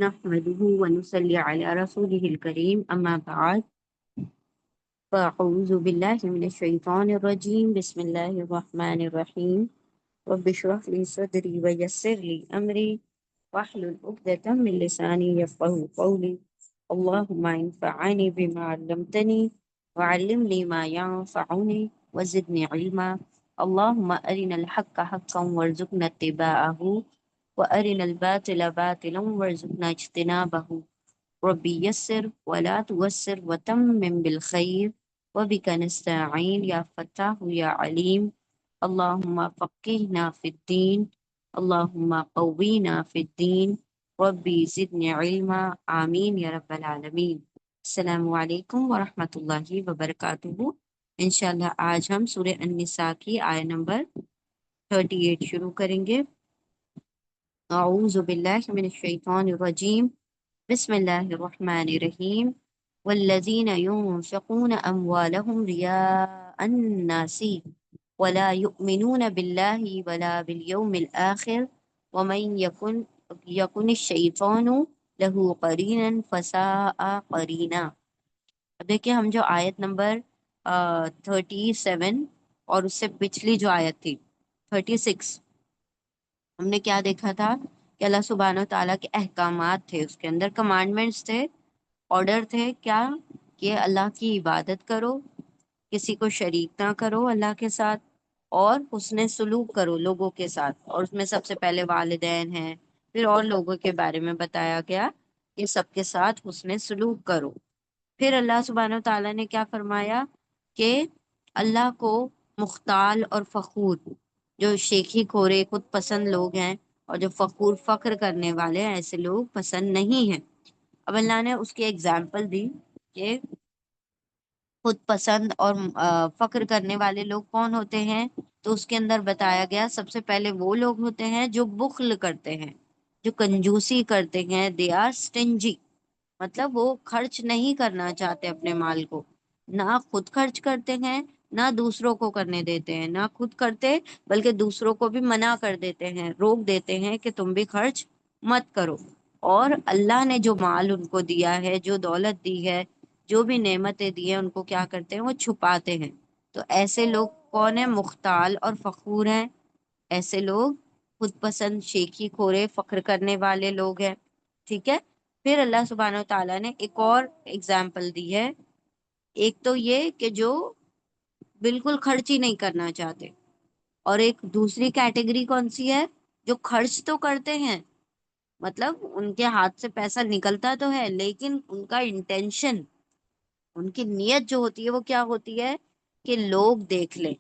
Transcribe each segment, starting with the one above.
نحمده ونصلي على رسوله الكريم أما بعد فأعوذ بالله من الشيطان الرجيم بسم الله الرحمن الرحيم رب اشرح لي صدري ويسر لي أمري واحلل عقدة من لساني يفقهوا قولي اللهم انفعني بما علمتني وعلمني ما ينفعني وزدني علما اللهم أرنا الحق حقا وارزقنا اتباعه وأرنا الباطل باطلا وارزقنا اجتنابه ربي يسر ولا تعسر وتمم بالخير وبك نستعين يا فتاح يا عليم اللهم فقهنا في الدين اللهم قوينا في الدين ربي زدني علما آمين يا رب العالمين السلام علیکم ورحمۃ اللہ وبرکاتہ۔ انشاءاللہ آج ہم سورہ النساء کی آیت نمبر 38 شروع کریں گے۔ اعوذ باللہ من الشیطان الرجیم بسم اللہ الرحمن الرحیم والذین ينفقون اموالهم رئاء الناس ولا يؤمنون بالله ولا باليوم الآخر ومن يكن الشیطان له قرینا فساء قرینا۔ اب دیکھیں ہم جو آیت نمبر 37 اور اس سے پچھلی جو آیت تھی 36، ہم نے کیا دیکھا تھا کہ اللہ سبحانہ و تعالیٰ کے احکامات تھے، اس کے اندر کمانڈمنٹس تھے، آرڈر تھے کیا کہ اللہ کی عبادت کرو، کسی کو شریک نہ کرو اللہ کے ساتھ، اور حسن سلوک کرو لوگوں کے ساتھ، اور اس میں سب سے پہلے والدین ہیں، پھر اور لوگوں کے بارے میں بتایا گیا کہ سب کے ساتھ حسن سلوک کرو۔ پھر اللہ سبحانہ و تعالیٰ نے کیا فرمایا کہ اللہ کو مختال اور فخور، جو شیخی کھورے خود پسند لوگ ہیں اور جو فخر کرنے والے ہیں، ایسے لوگ پسند نہیں ہیں۔ اب اللہ نے اس کی ایگزامپل دی کہ خود پسند اور فخر کرنے والے لوگ کون ہوتے ہیں، تو اس کے اندر بتایا گیا سب سے پہلے وہ لوگ ہوتے ہیں جو بخل کرتے ہیں، جو کنجوسی کرتے ہیں، دے آر stingy، مطلب وہ خرچ نہیں کرنا چاہتے اپنے مال کو، نہ خود خرچ کرتے ہیں نہ دوسروں کو کرنے دیتے ہیں، نہ خود کرتے بلکہ دوسروں کو بھی منع کر دیتے ہیں، روک دیتے ہیں کہ تم بھی خرچ مت کرو۔ اور اللہ نے جو مال ان کو دیا ہے، جو دولت دی ہے، جو بھی نعمتیں دی ہیں، ان کو کیا کرتے ہیں، وہ چھپاتے ہیں۔ تو ایسے لوگ کون ہیں؟ مختال اور فخور ہیں، ایسے لوگ خود پسند، شیخی کھورے، فخر کرنے والے لوگ ہیں، ٹھیک ہے۔ پھر اللہ سبحانہ و تعالیٰ نے ایک اور اگزامپل دی ہے، ایک تو یہ کہ جو بالکل خرچ ہی نہیں کرنا چاہتے، اور ایک دوسری کیٹیگری کون سی ہے؟ جو خرچ تو کرتے ہیں، مطلب ان کے ہاتھ سے پیسہ نکلتا تو ہے لیکن ان کا انٹینشن، ان کی نیت جو ہوتی ہے وہ کیا ہوتی ہے کہ لوگ دیکھ لیں،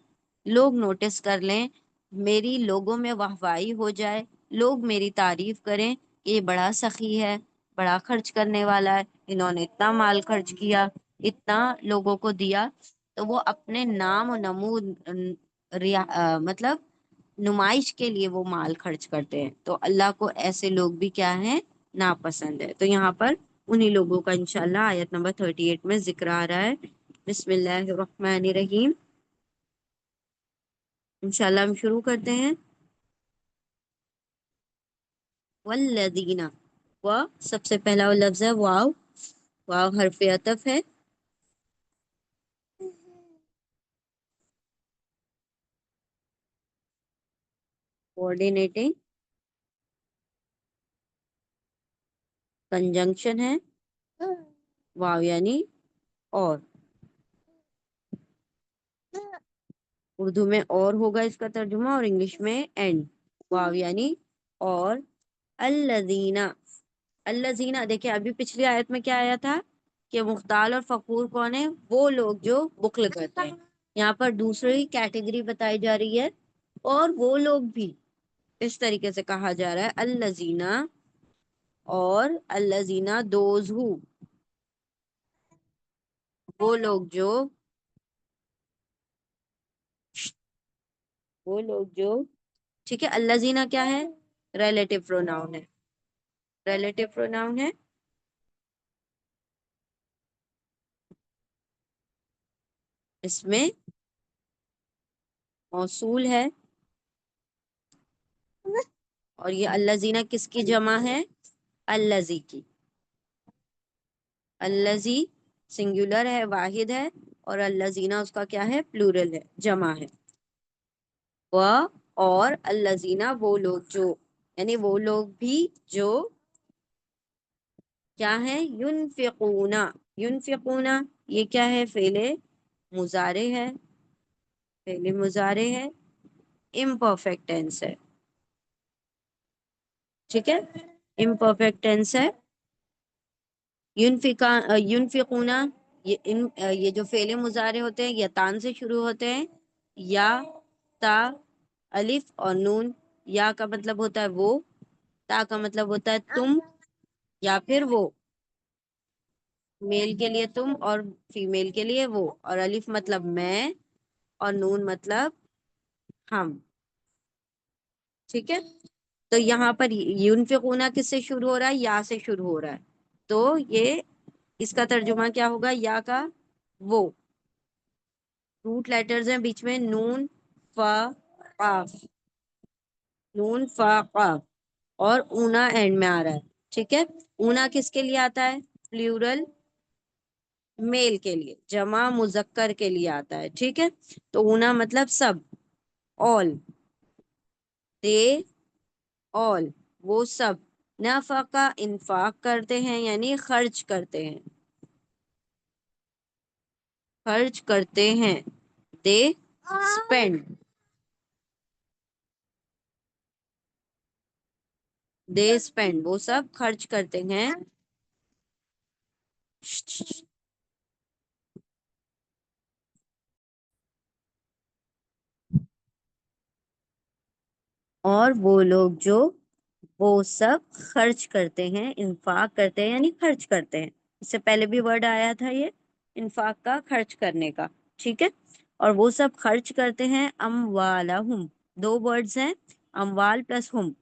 لوگ نوٹس کر لیں، میری لوگوں میں واہواہی ہو جائے، لوگ میری تعریف کریں کہ یہ بڑا سخی ہے، بڑا خرچ کرنے والا ہے، انہوں نے اتنا مال خرچ کیا، اتنا لوگوں کو دیا۔ تو وہ اپنے نام و نمود مطلب نمائش کے لیے وہ مال خرچ کرتے ہیں، تو اللہ کو ایسے لوگ بھی کیا ہیں؟ ناپسند ہے۔ تو یہاں پر انہی لوگوں کا انشاءاللہ آیت نمبر 38 میں ذکر آ رہا ہے۔ بسم اللہ الرحمن الرحیم، انشاءاللہ ہم شروع کرتے ہیں۔ والذین، و سب سے پہلا وہ لفظ ہے واو، واو حرف عطف ہے، کوآرڈینیٹنگ کنجنکشن ہے، واو یعنی اور، اردو میں اور ہوگا اس کا ترجمہ، اور انگلش میں اینڈ، واو یعنی اور۔ الذین، الذین دیکھیں ابھی پچھلی آیت میں کیا آیا تھا کہ مختال اور فخور کون ہے؟ وہ لوگ جو بخل کرتے ہیں، یہاں پر دوسری کیٹیگری بتائی جا رہی ہے، اور وہ لوگ بھی اس طریقے سے کہا جا رہا ہے الذین، اور الذین دوز ہو، وہ لوگ جو، وہ لوگ جو، ٹھیک ہے۔ الذین کیا ہے؟ ریلیٹو پروناؤن ہے، ریلیٹو پروناؤن ہے، اس میں موصول ہے، اور یہ الذین کس کی جمع ہے؟ الذی کی، الذی سنگولر ہے، واحد ہے، اور الذین اس کا کیا ہے؟ پلورل ہے، جمع ہے۔ وہ اور الذین وہ لوگ جو، یعنی وہ لوگ بھی جو کیا ہے؟ ینفقون، ینفقون یہ کیا ہے؟ فعل مضارع ہے، فعل مضارع ہے، امپرفیکٹ ٹینس ہے، ٹھیک ہے، امپرفیکٹ ٹینس ہے۔ ینفقون یہ جو فعل مضارع ہوتے ہیں یا تان سے شروع ہوتے ہیں، یا تا، الف اور نون، یا کا مطلب ہوتا ہے وہ، تا کا مطلب ہوتا ہے تم یا پھر وہ، میل کے لیے تم اور فیمیل کے لیے وہ، اور الف مطلب میں اور نون مطلب ہم، ٹھیک ہے۔ تو یہاں پر ینفقون کس سے شروع ہو رہا ہے؟ یا سے شروع ہو رہا ہے، تو یہ اس کا ترجمہ کیا ہوگا؟ یا کا وہ، روٹ لیٹرز ہیں بیچ میں، نون، فا، قاف، نون فا قاف، اور اونا اینڈ میں آ رہا ہے، ٹھیک ہے۔ اونا کس کے لیے آتا ہے؟ پلیورل میل کے لیے، جمع مذکر کے لیے آتا ہے، ٹھیک ہے۔ تو اونا مطلب سب، all، دے all، وہ سب، نفقہ انفاق کرتے ہیں یعنی خرچ کرتے ہیں، خرچ کرتے ہیں، دے اسپینڈ، دے اسپینڈ وہ سب خرچ کرتے ہیں، اور وہ لوگ جو وہ سب خرچ کرتے ہیں، انفاق کرتے ہیں یعنی خرچ کرتے ہیں، اس سے پہلے بھی ورڈ آیا تھا یہ انفاق کا، خرچ کرنے کا، ٹھیک ہے۔ اور وہ سب خرچ کرتے ہیں اموالہم، دو ورڈز ہیں، اموال پلس ہم،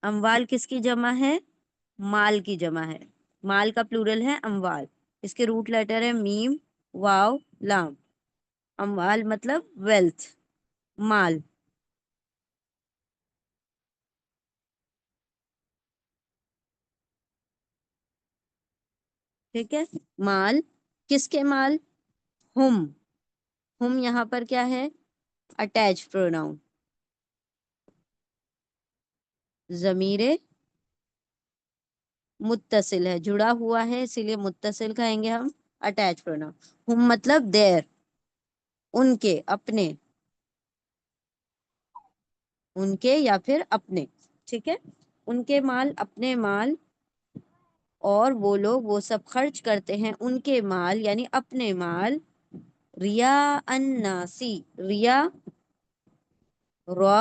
اموال کس کی جمع ہے؟ مال کی جمع ہے، مال کا پلورل ہے اموال، اس کے روٹ لیٹر ہے میم، واو، لام، اموال مطلب ویلتھ، مال، ٹھیک ہے۔ مال کس کے مال؟ ہم یہاں پر کیا ہے؟ اٹیچ پروناؤن، ضمیر متصل ہے، جڑا ہوا ہے، اسی لیے متصل کہیں گے ہم، اٹیچ پروناؤن، ہم مطلب دیر، ان کے، اپنے، ان کے یا پھر اپنے، ٹھیک ہے، ان کے مال، اپنے مال، اور وہ لوگ وہ سب خرچ کرتے ہیں ان کے مال یعنی اپنے مال، ریا الناسی، ریا، را،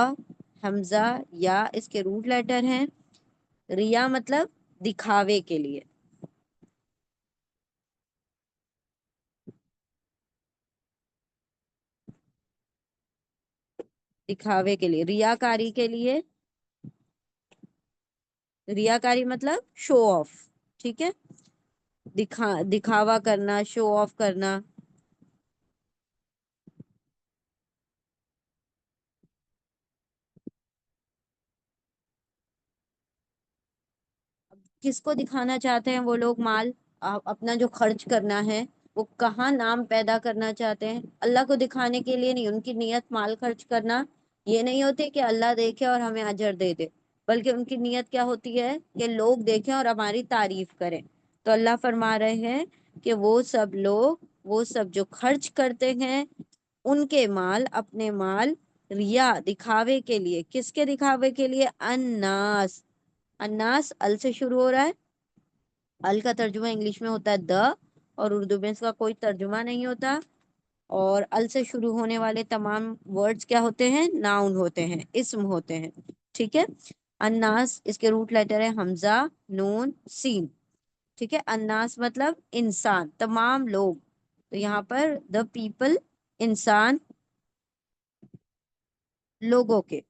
حمزہ، یا اس کے روٹ لیٹر ہیں، ریا مطلب دکھاوے کے لیے، دکھاوے کے لیے، ریاکاری کے لیے، ریاکاری مطلب شو آف، ٹھیک ہے، دکھاوا کرنا، شو آف کرنا، کس کو دکھانا چاہتے ہیں وہ لوگ مال؟ اپنا جو خرچ کرنا ہے وہ کہاں نام پیدا کرنا چاہتے ہیں؟ اللہ کو دکھانے کے لیے نہیں، ان کی نیت مال خرچ کرنا یہ نہیں ہوتی کہ اللہ دیکھے اور ہمیں اجر دے دے، بلکہ ان کی نیت کیا ہوتی ہے کہ لوگ دیکھیں اور ہماری تعریف کریں۔ تو اللہ فرما رہے ہیں کہ وہ سب لوگ، وہ سب جو خرچ کرتے ہیں ان کے مال، اپنے مال، ریا دکھاوے کے لیے، کس کے دکھاوے کے لیے؟ الناس، الناس ال سے شروع ہو رہا ہے، ال کا ترجمہ انگلش میں ہوتا ہے دا، اور اردو میں اس کا کوئی ترجمہ نہیں ہوتا، اور ال سے شروع ہونے والے تمام ورڈز کیا ہوتے ہیں؟ ناؤن ہوتے ہیں، اسم ہوتے ہیں، ٹھیک ہے۔ الناس اس کے روٹ لیٹر ہے حمزہ، نون، سین، ٹھیک ہے۔ الناس مطلب انسان، تمام لوگ، تو یہاں پر دا پیپل، انسان، لوگوں کے،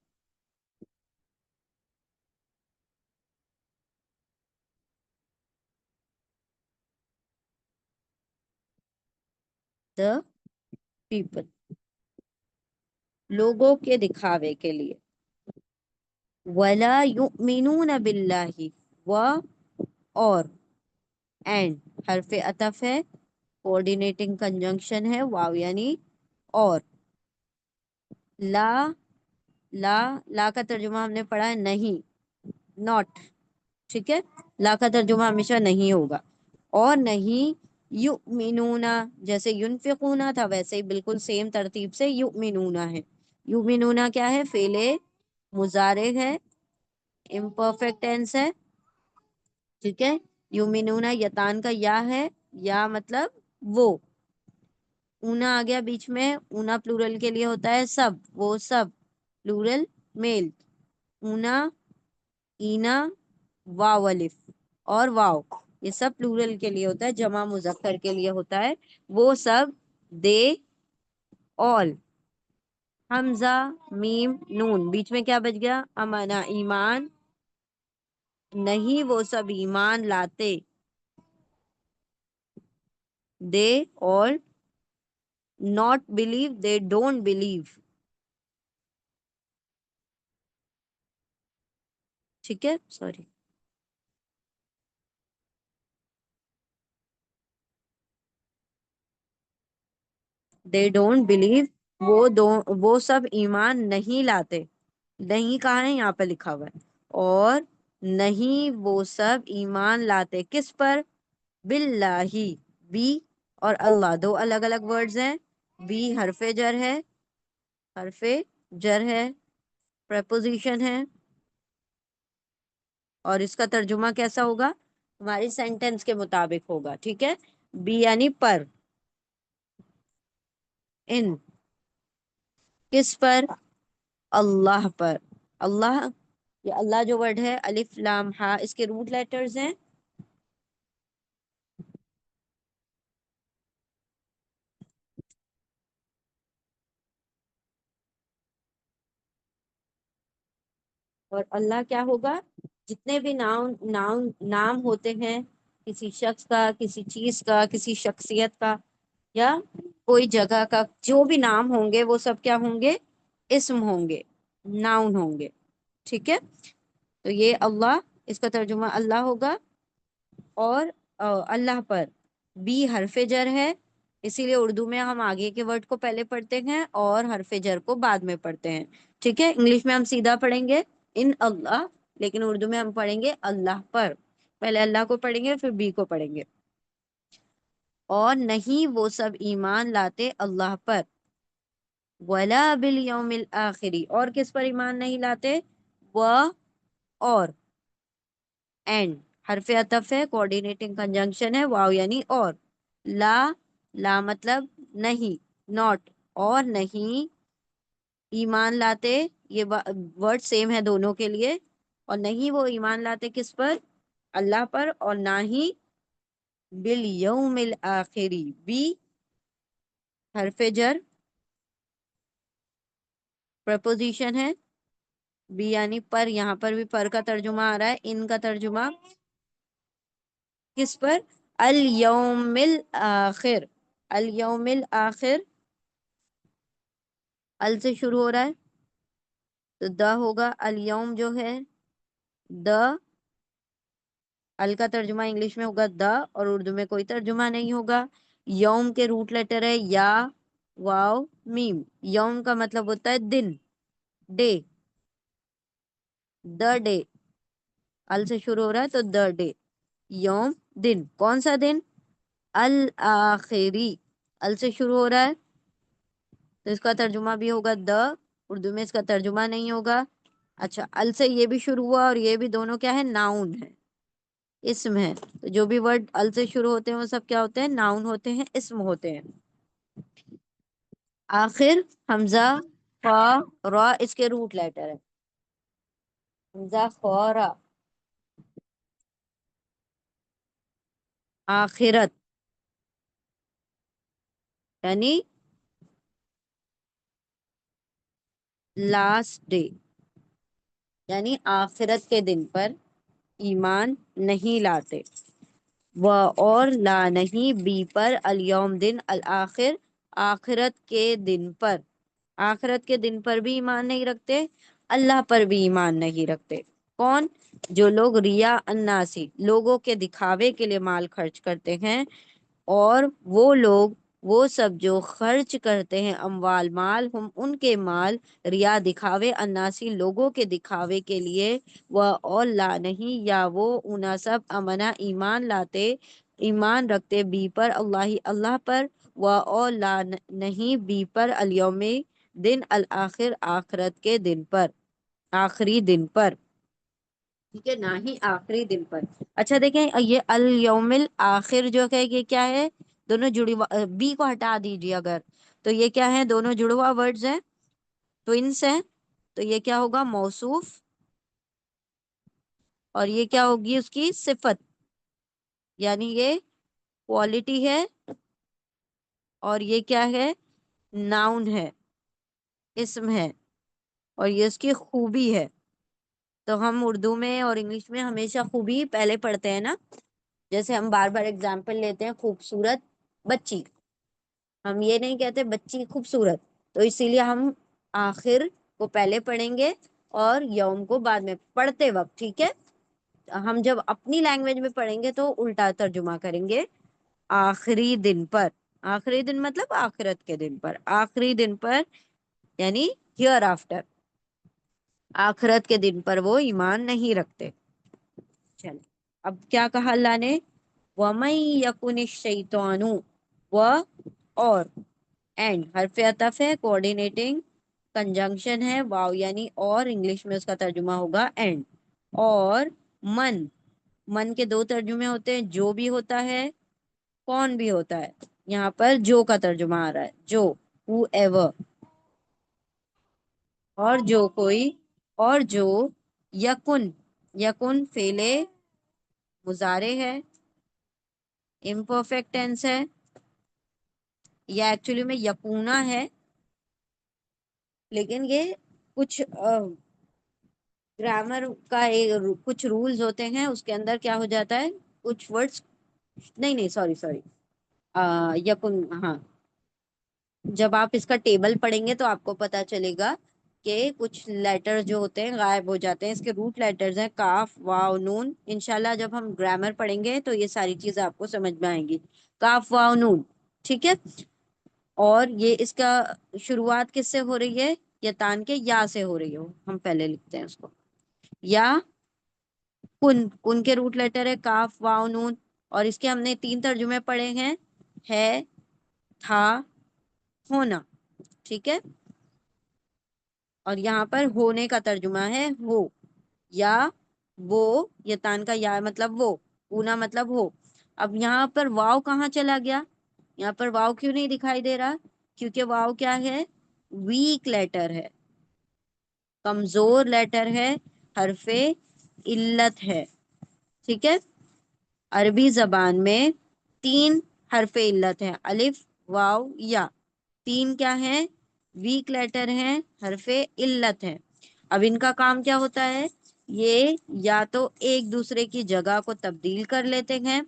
دا پیپل، لوگوں کے دکھاوے کے لیے، ولا یؤمنون باللہ، و اور، اینڈ حرف عطف ہے، کوآرڈینیٹنگ کنجنکشن ہے، واو یعنی اور. لا، لا کا ترجمہ ہم نے پڑھا ہے نہیں، ناٹ. ٹھیک ہے، لا کا ترجمہ ہمیشہ نہیں ہوگا. اور نہیں یؤمنون، جیسے ینفقون تھا ویسے ہی بالکل سیم ترتیب سے یؤمنون ہے. یؤمنون کیا ہے؟ فعل مضارع ہے، امپرفیکٹ ٹینس ہے. ٹھیک ہے، یؤمنون یتان کا یا ہے، یا مطلب وہ. اونا آ گیا بیچ میں، اونا پلورل کے لیے ہوتا ہے سب، وہ سب پلورل میل. اونا، اینا، واو الف اور واو، یہ سب پلورل کے لیے ہوتا ہے، جمع مذکر کے لیے ہوتا ہے، وہ سب. دے، آل. حمزہ، میم، نون، بیچ میں کیا بچ گیا؟ امانا، ایمان. نہیں وہ سب ایمان لاتے. دے اور not believe, they don't believe. ٹھیک ہے، سوری. they don't believe، وہ سب ایمان نہیں لاتے. نہیں کہاں ہے؟ یہاں پہ لکھا ہوا ہے. اور نہیں وہ سب ایمان لاتے کس پر؟ باللہ، بی اور اللہ دو الگ الگ ورڈز ہیں. بی حرف جر ہے، حرف جر ہے، پریپوزیشن ہے. اور اس کا ترجمہ کیسا ہوگا؟ ہماری سینٹینس کے مطابق ہوگا. ٹھیک ہے، بی یعنی پر. ان، کس پر؟ اللہ پر. اللہ، یہ اللہ جو ورڈ ہے الف لام ہا، اس کے روٹ لیٹرز ہیں. اور اللہ کیا ہوگا؟ جتنے بھی نام ہوتے ہیں کسی شخص کا، کسی چیز کا، کسی شخصیت کا، یا کوئی جگہ کا، جو بھی نام ہوں گے وہ سب کیا ہوں گے؟ اسم ہوں گے، ناؤن ہوں گے. ٹھیک ہے، تو یہ اللہ، اس کا ترجمہ اللہ ہوگا. اور اللہ پر بی حرف جر ہے، اسی لیے اردو میں ہم آگے کے ورڈ کو پہلے پڑھتے ہیں اور حرف جر کو بعد میں پڑھتے ہیں. ٹھیک ہے، انگلش میں ہم سیدھا پڑھیں گے ان اللہ، لیکن اردو میں ہم پڑھیں گے اللہ پر. پہلے اللہ کو پڑھیں گے پھر بی کو پڑھیں گے. اور نہیں وہ سب ایمان لاتے اللہ پر. ولا بالیوم الآخری، اور کس پر ایمان نہیں لاتے؟ و اور، اینڈ حرف عطف ہے، کوآرڈینیٹنگ کنجنکشن ہے، واو یعنی اور. لا، لا مطلب نہیں، ناٹ. اور نہیں ایمان لاتے، یہ ورڈ سیم ہے دونوں کے لیے. اور نہیں وہ ایمان لاتے کس پر؟ اللہ پر. اور نہ ہی بالیوم الآخری، بی حرف جر، پرپوزیشن ہے. بی یعنی پر، یہاں پر بھی پر کا ترجمہ آ رہا ہے. ان کا ترجمہ کس پر؟ الیوم الآخر. الیوم الآخر ال سے شروع ہو رہا ہے تو دا ہوگا. الیوم جو ہے دا، ال کا ترجمہ انگلش میں ہوگا دا، اور اردو میں کوئی ترجمہ نہیں ہوگا. یوم کے روٹ لیٹر ہے یا، واو، میم. یوم کا مطلب ہوتا ہے دن، ڈے. دا ڈے، ال سے شروع ہو رہا ہے تو دا ڈے. یوم دن، کون سا دن؟ الآخری، ال سے شروع ہو رہا ہے تو اس کا ترجمہ بھی ہوگا دا. اردو میں اس کا ترجمہ نہیں ہوگا. اچھا، ال سے یہ بھی شروع ہوا اور یہ بھی دونوں کیا ہے؟ ناؤن ہے، اسم ہے. تو جو بھی ورڈ ال سے شروع ہوتے ہیں وہ سب کیا ہوتے ہیں؟ ناؤن ہوتے ہیں، اسم ہوتے ہیں. آخر حمزہ، فا، را اس کے روٹ لیٹر ہے. حمزہ، فا، را. آخرت یعنی لاسٹ ڈے، یعنی آخرت کے دن پر ایمان نہیں لاتے. و اور لا نہیں بی پر، الیوم دن، الآخر آخرت کے دن پر. آخرت کے دن پر بھی ایمان نہیں رکھتے. اللہ پر بھی ایمان نہیں رکھتے۔ کون؟ جو لوگ ریا الناسی، لوگوں کے دکھاوے کے لیے مال خرچ کرتے ہیں، اور وہ لوگ، وہ سب جو خرچ کرتے ہیں اموال مال، ہم ان کے مال ریا دکھاوے الناسی، لوگوں کے دکھاوے کے لیے، وہ اور لا نہیں، یا وہ انہا سب امنا ایمان لاتے، ایمان رکھتے بی پر اللہ، اللہ پر، وہ اور لا نہیں بی پر الیوم، دن الآخر، آخرت کے دن پر، آخری دن پر، ٹھیک ہے، نہ ہی آخری دن پر۔ اچھا دیکھیں یہ الیوم الآخر جو ہے یہ کیا ہے؟ دونوں جڑی بی کو ہٹا دیجیے اگر، تو یہ کیا ہے؟ دونوں جڑوا ورڈز ہیں، ٹوئنس ہیں، تو یہ کیا ہوگا؟ موصوف، اور یہ کیا ہوگی؟ اس کی صفت، یعنی یہ کوالٹی ہے، اور یہ کیا ہے؟ ناؤن ہے، اسم ہے، اور یہ اس کی خوبی ہے۔ تو ہم اردو میں اور انگلش میں ہمیشہ خوبی پہلے پڑھتے ہیں نا، جیسے ہم بار بار اگزامپل لیتے ہیں، خوبصورت بچی، ہم یہ نہیں کہتے بچی خوبصورت، تو اسی لیے ہم آخر کو پہلے پڑھیں گے اور یوم کو بعد میں پڑھتے وقت، ٹھیک ہے؟ ہم جب اپنی لینگویج میں پڑھیں گے تو الٹا ترجمہ کریں گے، آخری دن پر، آخری دن مطلب آخرت کے دن پر، آخری دن پر یعنی ہیئر آفٹر، آخرت کے دن پر وہ ایمان نہیں رکھتے۔ چل اب کیا کہا اللہ نے؟ وَمَن يَكُنِ الشَّيْطَانُ، و اور، اینڈ حرف عطف ہے، کوآرڈینیٹنگ کنجنکشن ہے، واو یعنی اور، انگلش میں اس کا ترجمہ ہوگا اینڈ، اور من، من کے دو ترجمے ہوتے ہیں، جو بھی ہوتا ہے، کون بھی ہوتا ہے، یہاں پر جو کا ترجمہ آ رہا ہے، جو، ہو ایور، اور جو کوئی، اور جو، یکن، یکن فعل مضارع ہے، امپرفیکٹ ٹینس ہے، یا ایکچولی میں یکونا ہے، لیکن یہ کچھ گرامر کا کچھ رولز ہوتے ہیں، اس کے اندر کیا ہو جاتا ہے، کچھ ورڈز، نہیں سوری سوری، یکن، ہاں، جب آپ اس کا ٹیبل پڑھیں گے تو آپ کو پتا چلے گا کہ کچھ لیٹر جو ہوتے ہیں غائب ہو جاتے ہیں، اس کے روٹ لیٹرز ہیں کاف واو نون، انشاءاللہ جب ہم گرامر پڑھیں گے تو یہ ساری چیزیں آپ کو سمجھ میں آئیں گی، کاف واو نون، ٹھیک ہے؟ اور یہ اس کا شروعات کس سے ہو رہی ہے؟ یتان کے یا سے ہو رہی ہو، ہم پہلے لکھتے ہیں اس کو، یا کن، کن کے روٹ لیٹر ہے کاف واو نون، اور اس کے ہم نے تین ترجمے پڑھے ہیں، ہے، تھا، ہونا، ٹھیک ہے؟ اور یہاں پر ہونے کا ترجمہ ہے ہو، یا وہ، یتان کا یا مطلب وہ، اونا مطلب ہو۔ اب یہاں پر واو کہاں چلا گیا؟ یہاں پر واو کیوں نہیں دکھائی دے رہا؟ کیونکہ واو کیا ہے؟ ویک لیٹر ہے، کمزور لیٹر ہے، حرف علت ہے، ٹھیک ہے؟ عربی زبان میں تین حرف علت ہیں، الف واو یا، تین کیا ہیں؟ ویک لیٹر ہیں، حرف علت ہیں۔ اب ان کا کام کیا ہوتا ہے؟ یہ یا تو ایک دوسرے کی جگہ کو تبدیل کر لیتے ہیں،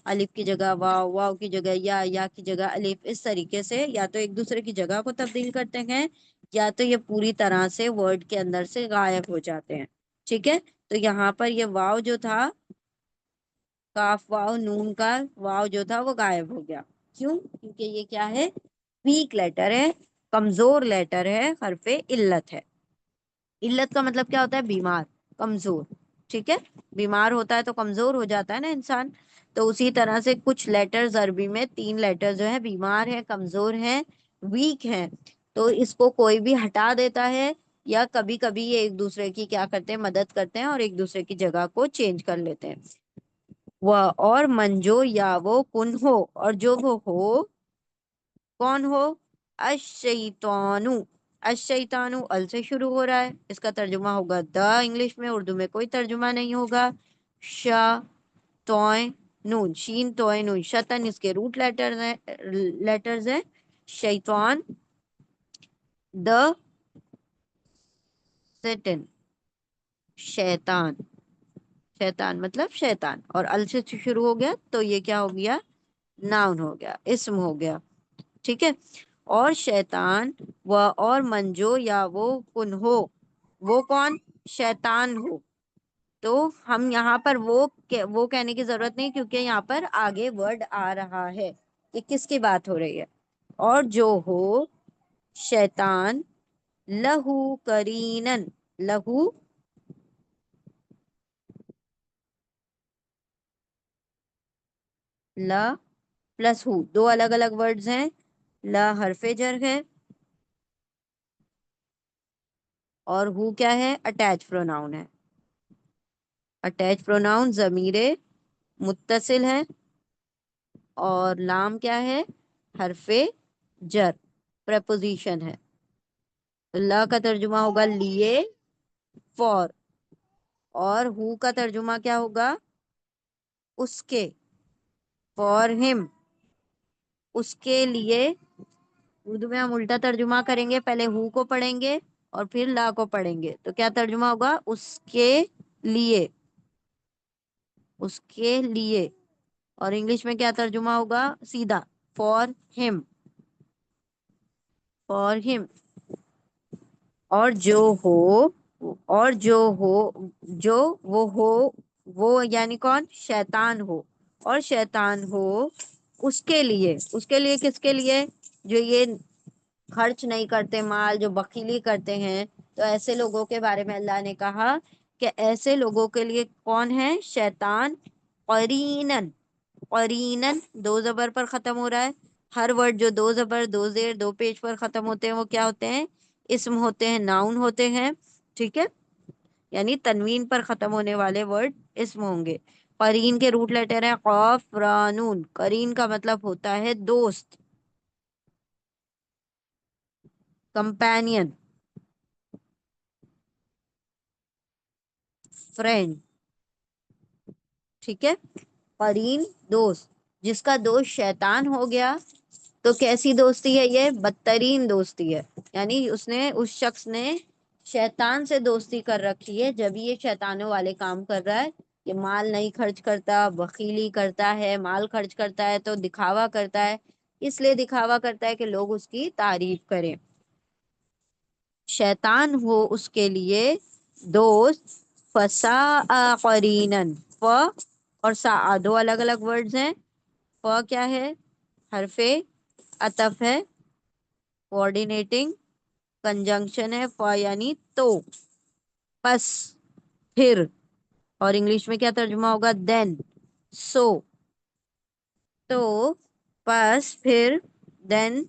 الف کی جگہ واو، واو کی جگہ یا کی جگہ الف، اس طریقے سے یا تو ایک دوسرے کی جگہ کو تبدیل کرتے ہیں، یا تو یہ پوری طرح سے ورڈ کے اندر سے غائب ہو جاتے ہیں، ٹھیک ہے؟ تو یہاں پر یہ واو جو تھا، کاف واو نون کا واو جو تھا وہ غائب ہو گیا، کیوں؟ کیونکہ یہ کیا ہے؟ ویک لیٹر ہے، کمزور لیٹر ہے، حرف علت ہے۔ علت کا مطلب کیا ہوتا ہے؟ بیمار، کمزور، ٹھیک ہے؟ بیمار ہوتا ہے تو کمزور ہو جاتا ہے نا انسان، تو اسی طرح سے کچھ لیٹرز عربی میں، تین لیٹر جو ہے بیمار ہے، کمزور ہے، ویک ہے، تو اس کو کوئی بھی ہٹا دیتا ہے، یا کبھی کبھی یہ ایک دوسرے کی کیا کرتے ہیں؟ مدد کرتے ہیں اور ایک دوسرے کی جگہ کو چینج کر لیتے ہیں۔ وہ اور منجو یا وہ کن ہو، اور جو وہ ہو، کون ہو؟ الشیطانو، الشیطانو ال سے شروع ہو رہا ہے، اس کا ترجمہ ہوگا دا، انگلش میں، اردو میں کوئی ترجمہ نہیں ہوگا، شا توئیں نون، شین توئیں نون، شتن اس کے روٹ لیٹرز ہیں، شیطان، دا، سیٹن، شیطان، شیطان مطلب شیطان، اور ال سے شروع ہو گیا تو یہ کیا ہو گیا؟ ناؤن ہو گیا، اسم ہو گیا، ٹھیک ہے؟ اور شیطان، و اور منجو یا وہ کن ہو، وہ کون؟ شیطان ہو. تو ہم یہاں پر وہ کہنے کی ضرورت نہیں، کیونکہ یہاں پر آگے ورڈ آ رہا ہے کہ کس کی بات ہو رہی ہے. اور جو ہو شیطان لہو کرینن، لہو لا پلس ہو، دو الگ الگ ورڈز ہیں. لا حرف جر ہے اور ہو کیا ہے؟ اٹیچ پروناؤن ہے. اٹیچ پروناؤن ضمیر متصل ہے، اور لام کیا ہے؟ حرف جر، پریپوزیشن ہے. لا کا ترجمہ ہوگا لیے، فور. اور ہو کا ترجمہ کیا ہوگا؟ اس کے، فار ہم، اس کے لیے. اردو میں ہم الٹا ترجمہ کریں گے، پہلے ہو کو پڑھیں گے اور پھر لا کو پڑھیں گے. تو کیا ترجمہ ہوگا؟ اس کے لیے، اس کے لیے. اور انگلش میں کیا ترجمہ ہوگا؟ سیدھا فار ہم، فار ہم. اور جو ہو، اور جو ہو، جو وہ ہو، وہ یعنی کون؟ شیطان ہو. اور شیطان ہو اس کے لیے. اس کے لیے کس کے لیے؟ جو یہ خرچ نہیں کرتے مال، جو بخیلی کرتے ہیں. تو ایسے لوگوں کے بارے میں اللہ نے کہا کہ ایسے لوگوں کے لیے کون ہے؟ شیطان. قرینن، قرینن دو زبر پر ختم ہو رہا ہے. ہر ورڈ جو دو زبر، دو زیر، دو پیش پر ختم ہوتے ہیں وہ کیا ہوتے ہیں؟ اسم ہوتے ہیں، ناؤن ہوتے ہیں. ٹھیک ہے، یعنی تنوین پر ختم ہونے والے ورڈ اسم ہوں گے. قرین کے روٹ لیٹر ہیں قاف را نون. قرین کا مطلب ہوتا ہے دوست، کمپینین، فرینڈ. ٹھیک ہے، قرین دوست. جس کا دوست شیطان ہو گیا تو کیسی دوستی ہے یہ؟ بدترین دوستی ہے. یعنی اس شخص نے شیطان سے دوستی کر رکھی ہے جب یہ شیطانوں والے کام کر رہا ہے. کہ مال نہیں خرچ کرتا، بخیلی کرتا ہے. مال خرچ کرتا ہے تو دکھاوا کرتا ہے، اس لیے دکھاوا کرتا ہے کہ لوگ اس کی تعریف کریں. شیطان ہو اس کے لیے دوست. فساء قرینن، ف اور سا دو الگ الگ ورڈز ہیں. ف کیا ہے؟ حرف عطف ہے، کوآرڈینیٹنگ کنجنکشن ہے. ف یعنی تو، پس، پھر. اور انگلش میں کیا ترجمہ ہوگا؟ دین، سو. تو، پس، پھر، دین.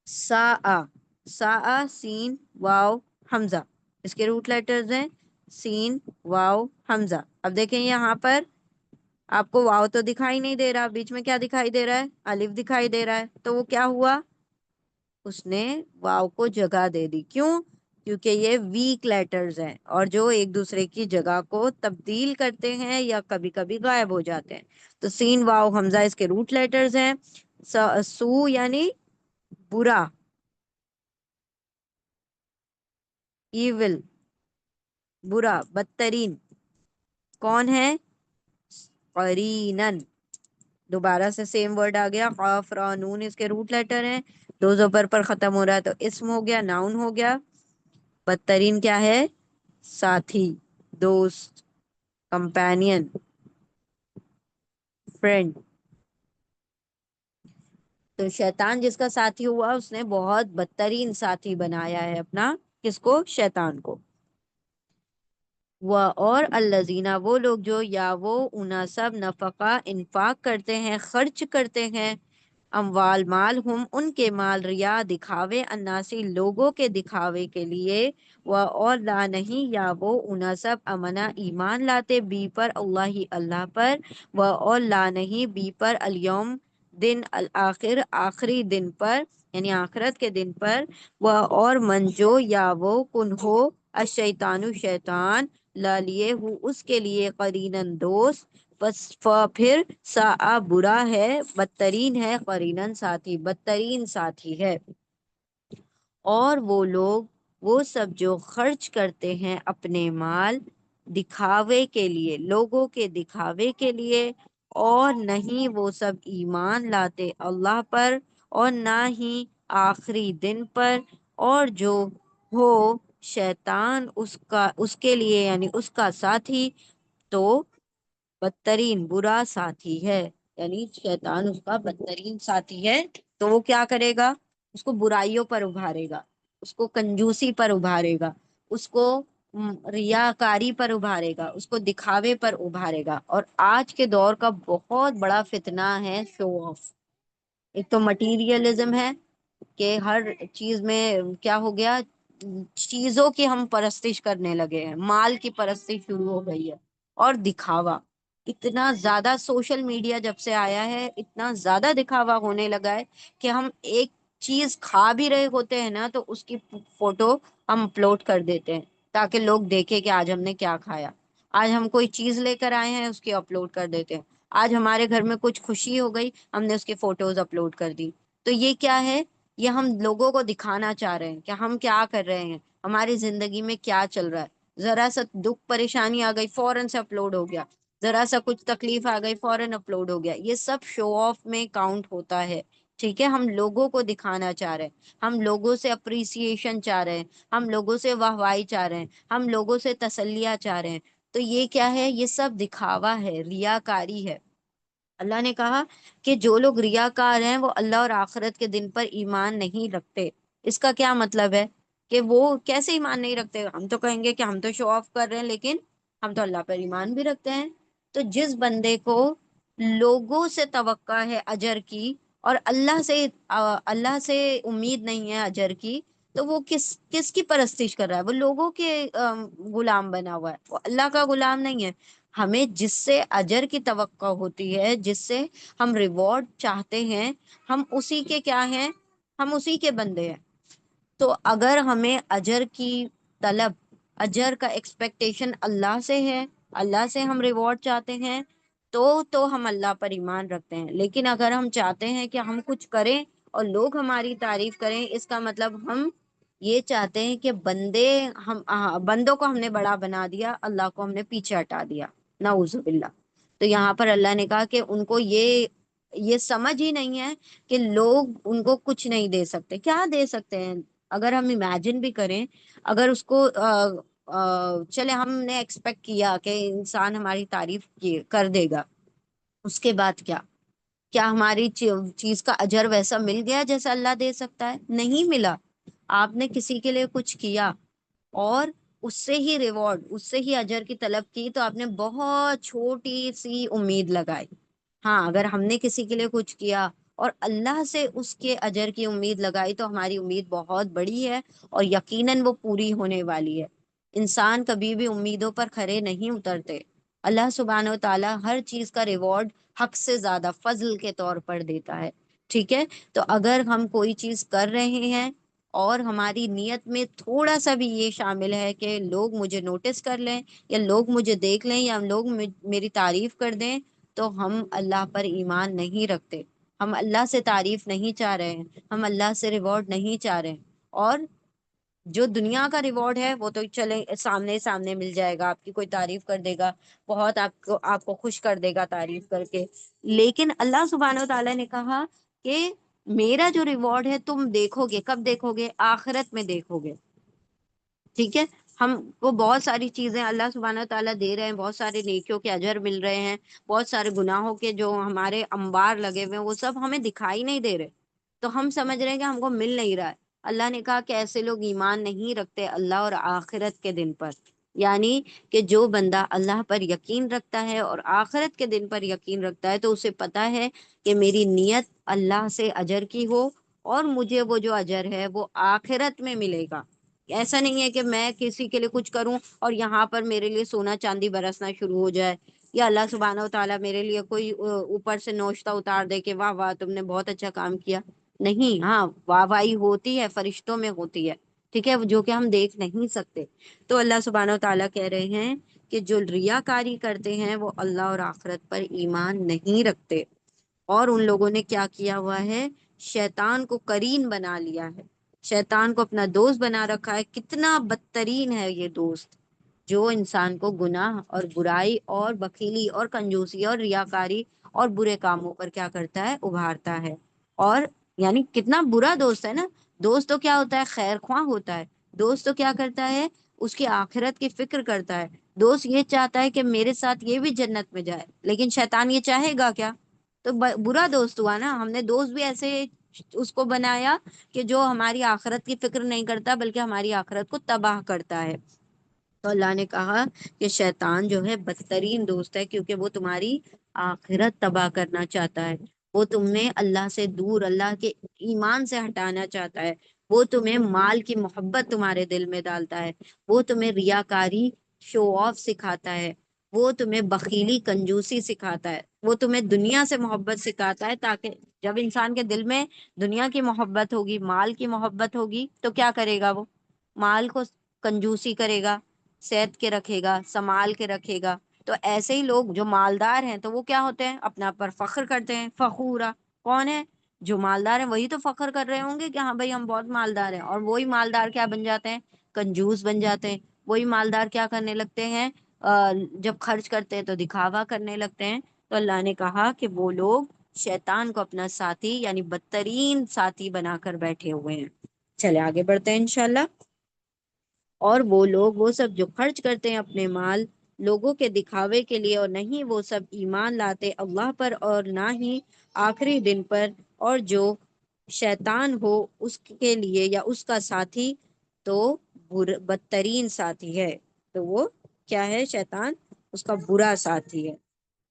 سا، سا، سین واو حمزہ. اس کے روٹ لیٹرز ہیں سین واو حمزہ. اب دیکھیں یہاں پر آپ کو واو تو دکھائی نہیں دے رہا، بیچ میں کیا دکھائی دے رہا ہے؟ الف دکھائی دے رہا ہے. تو وہ کیا ہوا؟ اس نے واو کو جگہ دے دی. کیوں؟ کیونکہ یہ ویک لیٹرز ہیں اور جو ایک دوسرے کی جگہ کو تبدیل کرتے ہیں یا کبھی کبھی غائب ہو جاتے ہیں. تو سین واو حمزہ اس کے روٹ لیٹرز ہیں. سو یعنی برا، ایول، برا، بدترین. کون ہے؟ قرینن. دوبارہ سے سیم ورڈ آ گیا. قاف را نون اس کے روٹ لیٹر ہیں، دو زبر پر ختم ہو رہا ہے تو اسم ہو گیا، ناؤن ہو گیا. بدترین کیا ہے؟ ساتھی، دوست، کمپینین، فرینڈ. تو شیطان جس کا ساتھی ہوا اس نے بہت بدترین ساتھی بنایا ہے اپنا. کس کو؟ شیطان کو. اور الذین وہ لوگ جو یا وہ اناسب نفقہ انفاق کرتے ہیں، خرچ کرتے ہیں. اموال مال ہم ان کے مال، ریا دکھاوے، اناسی لوگوں کے دکھاوے کے لیے. اور لا نہیں یا وہ اناسب امنا ایمان لاتے، بی پر اللہ اللہ پر. اور لا نہیں بی پر الیوم دن الآخر آخری دن پر، یعنی آخرت کے دن پر. اور منجو یا وہ کن ہو الشیطان شیطان، لا لیے ہو اس کے لیے، قرینن دوست. بس پھر سا برا ہے، بدترین ہے، قرینن ساتھی، بدترین ساتھی ہے. اور وہ لوگ وہ سب جو خرچ کرتے ہیں اپنے مال دکھاوے کے لیے، لوگوں کے دکھاوے کے لیے. اور نہیں وہ سب ایمان لاتے اللہ پر اور نہ ہی آخری دن پر. اور جو ہو شیطان اس کے لیے یعنی اس کا ساتھی تو بدترین برا ساتھی ہے، یعنی شیطان اس کا بدترین ساتھی ہے۔ تو وہ کیا کرے گا؟ اس کو برائیوں پر ابھارے گا، اس کو کنجوسی پر ابھارے گا، اس کو ریاکاری پر ابھارے گا، اس کو دکھاوے پر ابھارے گا۔ اور آج کے دور کا بہت بڑا فتنہ ہے شو آف۔ ایک تو مٹیریلزم ہے کہ ہر چیز میں کیا ہو گیا، چیزوں کی ہم پرستش کرنے لگے ہیں، مال کی پرستش شروع ہو گئی ہے، اور دکھاوا اتنا زیادہ سوشل میڈیا جب سے آیا ہے، اتنا زیادہ دکھاوا ہونے لگا ہے کہ ہم ایک چیز کھا بھی رہے ہوتے ہیں نا تو اس کی فوٹو ہم اپلوڈ کر دیتے ہیں تاکہ لوگ دیکھیں کہ آج ہم نے کیا کھایا۔ آج ہم کوئی چیز لے کر آئے ہیں، اس کی اپلوڈ کر دیتے ہیں۔ آج ہمارے گھر میں کچھ خوشی ہو گئی، ہم نے اس کی فوٹوز اپلوڈ کر دی۔ تو یہ کیا ہے؟ یہ ہم لوگوں کو دکھانا چاہ رہے ہیں کہ ہم کیا کر رہے ہیں، ہماری زندگی میں کیا چل رہا ہے۔ ذرا سا دکھ پریشانی آ گئی، فوراً سے اپلوڈ ہو گیا، ذرا سا کچھ تکلیف آ گئی، فوراً اپلوڈ ہو گیا۔ یہ سب شو آف میں کاؤنٹ ہوتا ہے، ٹھیک ہے؟ ہم لوگوں کو دکھانا چاہ رہے ہیں، ہم لوگوں سے اپریسیشن چاہ رہے ہیں، ہم لوگوں سے واہوائی چاہ رہے ہیں، ہم لوگوں سے تسلیہ چاہ رہے ہیں۔ تو یہ کیا ہے؟ یہ سب دکھاوا ہے، ریاکاری ہے۔ اللہ نے کہا کہ جو لوگ ریاکار ہیں وہ اللہ اور آخرت کے دن پر ایمان نہیں رکھتے۔ اس کا کیا مطلب ہے کہ وہ کیسے ایمان نہیں رکھتے؟ ہم تو کہیں گے کہ ہم تو شو آف کر رہے ہیں، لیکن ہم تو اللہ پر ایمان بھی رکھتے ہیں۔ تو جس بندے کو لوگوں سے توقع ہے اجر کی اور اللہ سے امید نہیں ہے اجر کی، تو وہ کس کی پرستش کر رہا ہے؟ وہ لوگوں کے غلام بنا ہوا ہے، وہ اللہ کا غلام نہیں ہے۔ ہمیں جس سے اجر کی توقع ہوتی ہے، جس سے ہم ریوارڈ چاہتے ہیں، ہم اسی کے کیا ہیں؟ ہم اسی کے بندے ہیں۔ تو اگر ہمیں اجر کی طلب، اجر کا ایکسپیکٹیشن اللہ سے ہے، اللہ سے ہم ریوارڈ چاہتے ہیں، تو ہم اللہ پر ایمان رکھتے ہیں۔ لیکن اگر ہم چاہتے ہیں کہ ہم کچھ کریں اور لوگ ہماری تعریف کریں، اس کا مطلب ہم یہ چاہتے ہیں کہ بندوں کو ہم نے بڑا بنا دیا، اللہ کو ہم نے پیچھے ہٹا دیا، نعوذ باللہ۔ تو یہاں پر اللہ نے کہا کہ ان کو یہ سمجھ ہی نہیں ہے کہ لوگ ان کو کچھ نہیں دے سکتے۔ کیا دے سکتے ہیں؟ اگر ہم امیجن بھی کریں، اگر اس کو چلے ہم نے ایکسپیکٹ کیا کہ انسان ہماری تعریف کر دے گا، اس کے بعد کیا ہماری چیز کا اجر ویسا مل گیا جیسا اللہ دے سکتا ہے؟ نہیں ملا۔ آپ نے کسی کے لیے کچھ کیا اور اس سے ہی ریوارڈ، اس سے ہی اجر کی طلب کی، تو آپ نے بہت چھوٹی سی امید لگائی۔ ہاں، اگر ہم نے کسی کے لیے کچھ کیا اور اللہ سے اس کے اجر کی امید لگائی تو ہماری امید بہت بڑی ہے اور یقیناً وہ پوری ہونے والی ہے۔ انسان کبھی بھی امیدوں پر کھرے نہیں اترتے۔ اللہ سبحانہ و تعالی ہر چیز کا ریوارڈ حق سے زیادہ فضل کے طور پر دیتا ہے، ٹھیک ہے؟ تو اگر ہم کوئی چیز کر رہے ہیں اور ہماری نیت میں تھوڑا سا بھی یہ شامل ہے کہ لوگ مجھے نوٹس کر لیں، یا لوگ مجھے دیکھ لیں، یا لوگ میری تعریف کر دیں، تو ہم اللہ پر ایمان نہیں رکھتے، ہم اللہ سے تعریف نہیں چاہ رہے ہیں، ہم اللہ سے ریوارڈ نہیں چاہ رہے ہیں۔ اور جو دنیا کا ریوارڈ ہے وہ تو چلے سامنے سامنے مل جائے گا، آپ کی کوئی تعریف کر دے گا، بہت آپ کو خوش کر دے گا تعریف کر کے۔ لیکن اللہ سبحانہ و تعالیٰ نے کہا کہ میرا جو ریوارڈ ہے تم دیکھو گے، کب دیکھو گے؟ آخرت میں دیکھو گے، ٹھیک ہے؟ ہم کو بہت ساری چیزیں اللہ سبحانہ و تعالیٰ دے رہے ہیں، بہت سارے نیکیوں کے اجر مل رہے ہیں، بہت سارے گناہوں کے جو ہمارے انبار لگے ہوئے ہیں وہ سب ہمیں دکھائی نہیں دے رہے، تو ہم سمجھ رہے ہیں کہ ہم کو مل نہیں رہا ہے۔ اللہ نے کہا کہ ایسے لوگ ایمان نہیں رکھتے اللہ اور آخرت کے دن پر، یعنی کہ جو بندہ اللہ پر یقین رکھتا ہے اور آخرت کے دن پر یقین رکھتا ہے تو اسے پتا ہے کہ میری نیت اللہ سے اجر کی ہو اور مجھے وہ جو اجر ہے وہ آخرت میں ملے گا۔ ایسا نہیں ہے کہ میں کسی کے لیے کچھ کروں اور یہاں پر میرے لیے سونا چاندی برسنا شروع ہو جائے، یا اللہ سبحانہ و تعالیٰ میرے لیے کوئی اوپر سے نوشتہ اتار دے کہ واہ واہ تم نے بہت اچھا کام کیا۔ نہیں، ہاں واہ واہی ہوتی ہے، فرشتوں میں ہوتی ہے، ٹھیک ہے، جو کہ ہم دیکھ نہیں سکتے۔ تو اللہ سبحانہ و تعالیٰ کہہ رہے ہیں کہ جو ریاکاری کرتے ہیں وہ اللہ اور آخرت پر ایمان نہیں رکھتے، اور ان لوگوں نے کیا کیا ہوا ہے؟ شیطان کو کرین بنا لیا ہے، شیطان کو اپنا دوست بنا رکھا ہے۔ کتنا بدترین ہے یہ دوست، جو انسان کو گناہ اور برائی اور بخیلی اور کنجوسی اور ریاکاری اور برے کاموں پر کیا کرتا ہے؟ ابھارتا ہے۔ اور یعنی کتنا برا دوست ہے نا۔ دوست تو کیا ہوتا ہے؟ خیر خواہ ہوتا ہے، دوست تو کیا کرتا ہے؟ اس کی آخرت کی فکر کرتا ہے. دوست یہ چاہتا ہے کہ میرے ساتھ یہ بھی جنت میں جائے، لیکن شیطان یہ چاہے گا کیا؟ تو برا دوست ہوا نا. ہم نے دوست بھی ایسے اس کو بنایا کہ جو ہماری آخرت کی فکر نہیں کرتا، بلکہ ہماری آخرت کو تباہ کرتا ہے. تو اللہ نے کہا کہ شیطان جو ہے بدترین دوست ہے، کیونکہ وہ تمہاری آخرت تباہ کرنا چاہتا ہے. وہ تمہیں اللہ سے دور، اللہ کے ایمان سے ہٹانا چاہتا ہے. وہ تمہیں مال کی محبت تمہارے دل میں ڈالتا ہے. وہ تمہیں ریاکاری، شو آف سکھاتا ہے. وہ تمہیں بخیلی، کنجوسی سکھاتا ہے. وہ تمہیں دنیا سے محبت سکھاتا ہے، تاکہ جب انسان کے دل میں دنیا کی محبت ہوگی، مال کی محبت ہوگی، تو کیا کرے گا؟ وہ مال کو کنجوسی کرے گا، صحت کے رکھے گا، سنبھال کے رکھے گا. تو ایسے ہی لوگ جو مالدار ہیں تو وہ کیا ہوتے ہیں؟ اپنا پر فخر کرتے ہیں. فخورا کون ہے؟ جو مالدار ہیں وہی تو فخر کر رہے ہوں گے کہ ہاں بھائی ہم بہت مالدار ہیں. اور وہی مالدار کیا بن جاتے ہیں؟ کنجوس بن جاتے ہیں. وہی مالدار کیا کرنے لگتے ہیں؟ جب خرچ کرتے ہیں تو دکھاوا کرنے لگتے ہیں. تو اللہ نے کہا کہ وہ لوگ شیطان کو اپنا ساتھی، یعنی بدترین ساتھی بنا کر بیٹھے ہوئے ہیں. چلے آگے بڑھتے ہیں انشاءاللہ. اور وہ لوگ، وہ سب جو خرچ کرتے ہیں اپنے مال لوگوں کے دکھاوے کے لیے، اور نہیں وہ سب ایمان لاتے اللہ پر اور نہ ہی آخری دن پر، اور جو شیطان ہو اس کے لیے یا اس کا ساتھی تو بدترین ساتھی ہے. تو وہ کیا ہے؟ شیطان اس کا برا ساتھی ہے.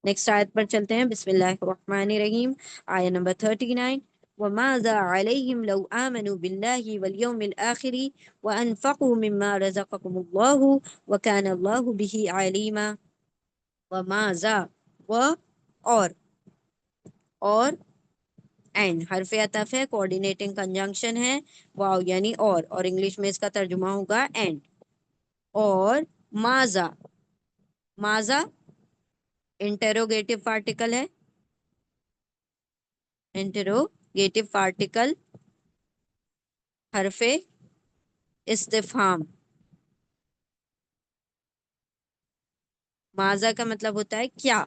نیکسٹ آیت پر چلتے ہیں. بسم اللہ الرحمن الرحیم، آیت نمبر 39. وَمَاذَا عَلَيْهِمْ لَوْ آمَنُوا بِاللَّهِ وَالْيَوْمِ الْآخِرِ وَأَنفَقُوا مِمَّا رَزَقَهُمُ اللَّهُ وَكَانَ اللَّهُ بِهِ عَلِيمًا. وَمَاذَا، اور اینڈ حرف عطف ہے، کوآرڈینیٹنگ کنجنکشن ہے. واو یعنی اور انگلش میں اس کا ترجمہ ہوگا اینڈ. اور ماذا، ماذا انٹروگیٹو پارٹیکل ہے، انٹروگیٹو پارٹیکل حرف استفہام. ماذا کا مطلب ہوتا ہے کیا،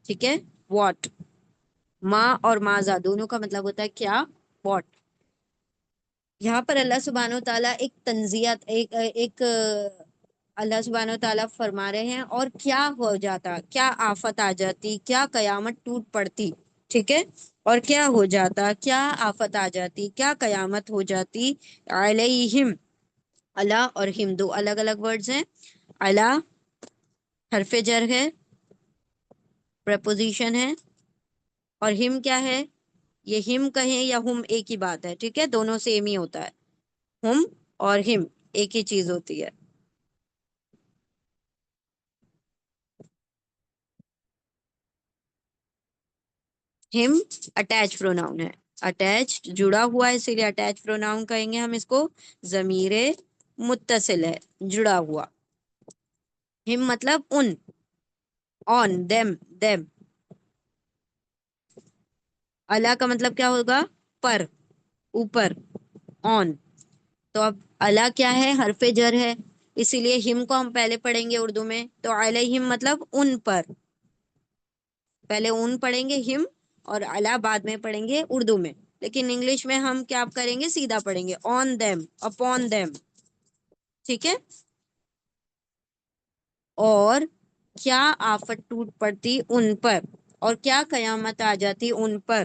ٹھیک ہے، واٹ. ماں اور ماذا دونوں کا مطلب ہوتا ہے کیا، واٹ. یہاں پر اللہ سبحانہ و تعالیٰ ایک تنزیت، ایک اللہ سبحانہ و تعالیٰ فرما رہے ہیں اور کیا ہو جاتا، کیا آفت آ جاتی، کیا قیامت ٹوٹ پڑتی. ٹھیک ہے، اور کیا ہو جاتا، کیا آفت آ جاتی، کیا قیامت ہو جاتی. علیہم، اللہ اور ہم دو الگ الگ ورڈز ہیں. اللہ حرف جر ہے، پریپوزیشن ہے. اور ہم کیا ہے؟ یہ ہم کہیں یا ہم ایک ہی بات ہے. ٹھیک ہے، دونوں سیم ہی ہوتا ہے. ہم اور ہم ایک ہی چیز ہوتی ہے. ہم اٹیچ پروناؤن ہے، اٹیچ جڑا ہوا ہے، اسی لیے اٹیچ پروناؤن کہیں گے ہم اس کو. ضمیر متصل ہے، جڑا ہوا. ہم مطلب ان، آن دیم، دیم. اللہ کا مطلب کیا ہوگا؟ پر، اوپر، آن. تو اب اللہ کیا ہے؟ حرف جر ہے، اسی لیے ہم کو ہم پہلے پڑھیں گے اردو میں تو علیہم مطلب ان پر. پہلے ان پڑھیں گے ہم، اور اللہ بعد میں پڑھیں گے اردو میں. لیکن انگلش میں ہم کیا کریں گے؟ سیدھا پڑھیں گے آن دیم، اپون دیم. ٹھیک ہے. اور کیا آفت ٹوٹ پڑتی ان پر، اور کیا قیامت آ جاتی ان پر.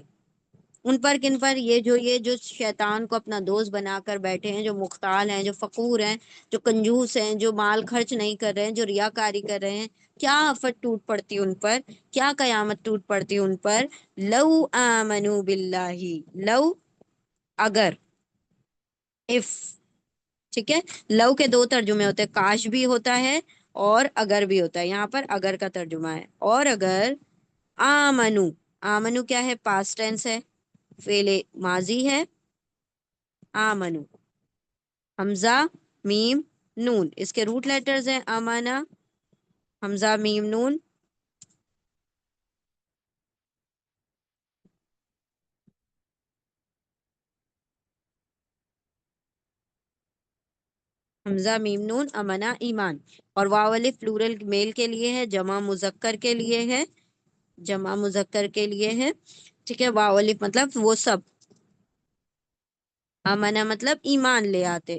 ان پر کن پر؟ یہ جو شیطان کو اپنا دوست بنا کر بیٹھے ہیں، جو مختال ہیں، جو فقور ہیں، جو کنجوس ہیں، جو مال خرچ نہیں کر رہے ہیں، جو ریاکاری کر رہے ہیں. کیا آفت ٹوٹ پڑتی ان پر، کیا قیامت ٹوٹ پڑتی ان پر. لو آمنوا باللہ، لو اگر، اف. ٹھیک ہے، لو کے دو ترجمے ہوتے ہیں، کاش بھی ہوتا ہے اور اگر بھی ہوتا ہے. یہاں پر اگر کا ترجمہ ہے. اور اگر آمنو، آمنو کیا ہے؟ پاسٹ ٹینس ہے، فعل ماضی ہے. آمنو، حمزہ میم نون، اس کے روٹ لیٹرز ہیں آمانہ، حمزہ میم نون. حمزہ میم نون، امنا ایمان. اور واو الف پلورل میل کے لیے ہے، جمع مذکر کے لیے ہے، جمع مذکر کے لیے ہے. ٹھیک ہے، واو الف مطلب وہ سب، امنا مطلب ایمان لے آتے.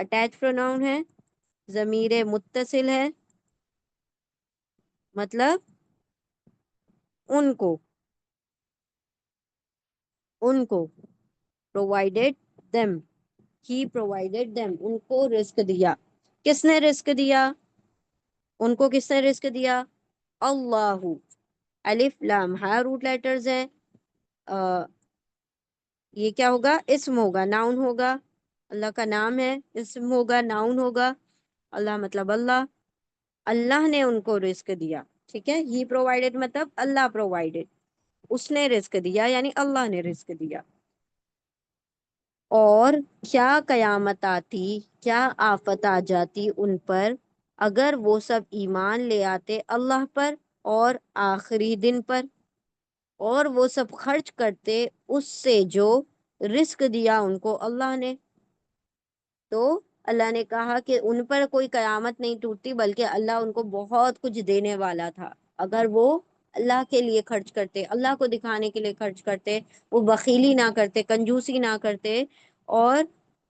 اٹیچ پروناؤن ہے، ضمیر متصل ہے، مطلب ان کو provided them, he provided them، ان کو رزق دیا. کس نے رزق دیا؟ ان کو کس نے رزق دیا؟ اللہ. الف لام ہا روٹ لیٹرز ہیں. یہ کیا ہوگا؟ اسم ہوگا، ناؤن ہوگا. اللہ کا نام ہے، اسم ہوگا، ناؤن ہوگا. اللہ مطلب اللہ. اللہ نے ان کو رزق دیا. ٹھیک ہے، ہی پرووائڈیڈ مطلب اللہ پرووائڈیڈ، اس نے رزق دیا یعنی اللہ نے رزق دیا. اور کیا قیامت آتی، کیا آفت آ جاتی ان پر اگر وہ سب ایمان لے آتے اللہ پر اور آخری دن پر، اور وہ سب خرچ کرتے اس سے جو رزق دیا ان کو اللہ نے. تو اللہ نے کہا کہ ان پر کوئی قیامت نہیں ٹوٹتی، بلکہ اللہ ان کو بہت کچھ دینے والا تھا اگر وہ اللہ کے لیے خرچ کرتے، اللہ کو دکھانے کے لیے خرچ کرتے، وہ بخیلی نہ کرتے، کنجوسی نہ کرتے، اور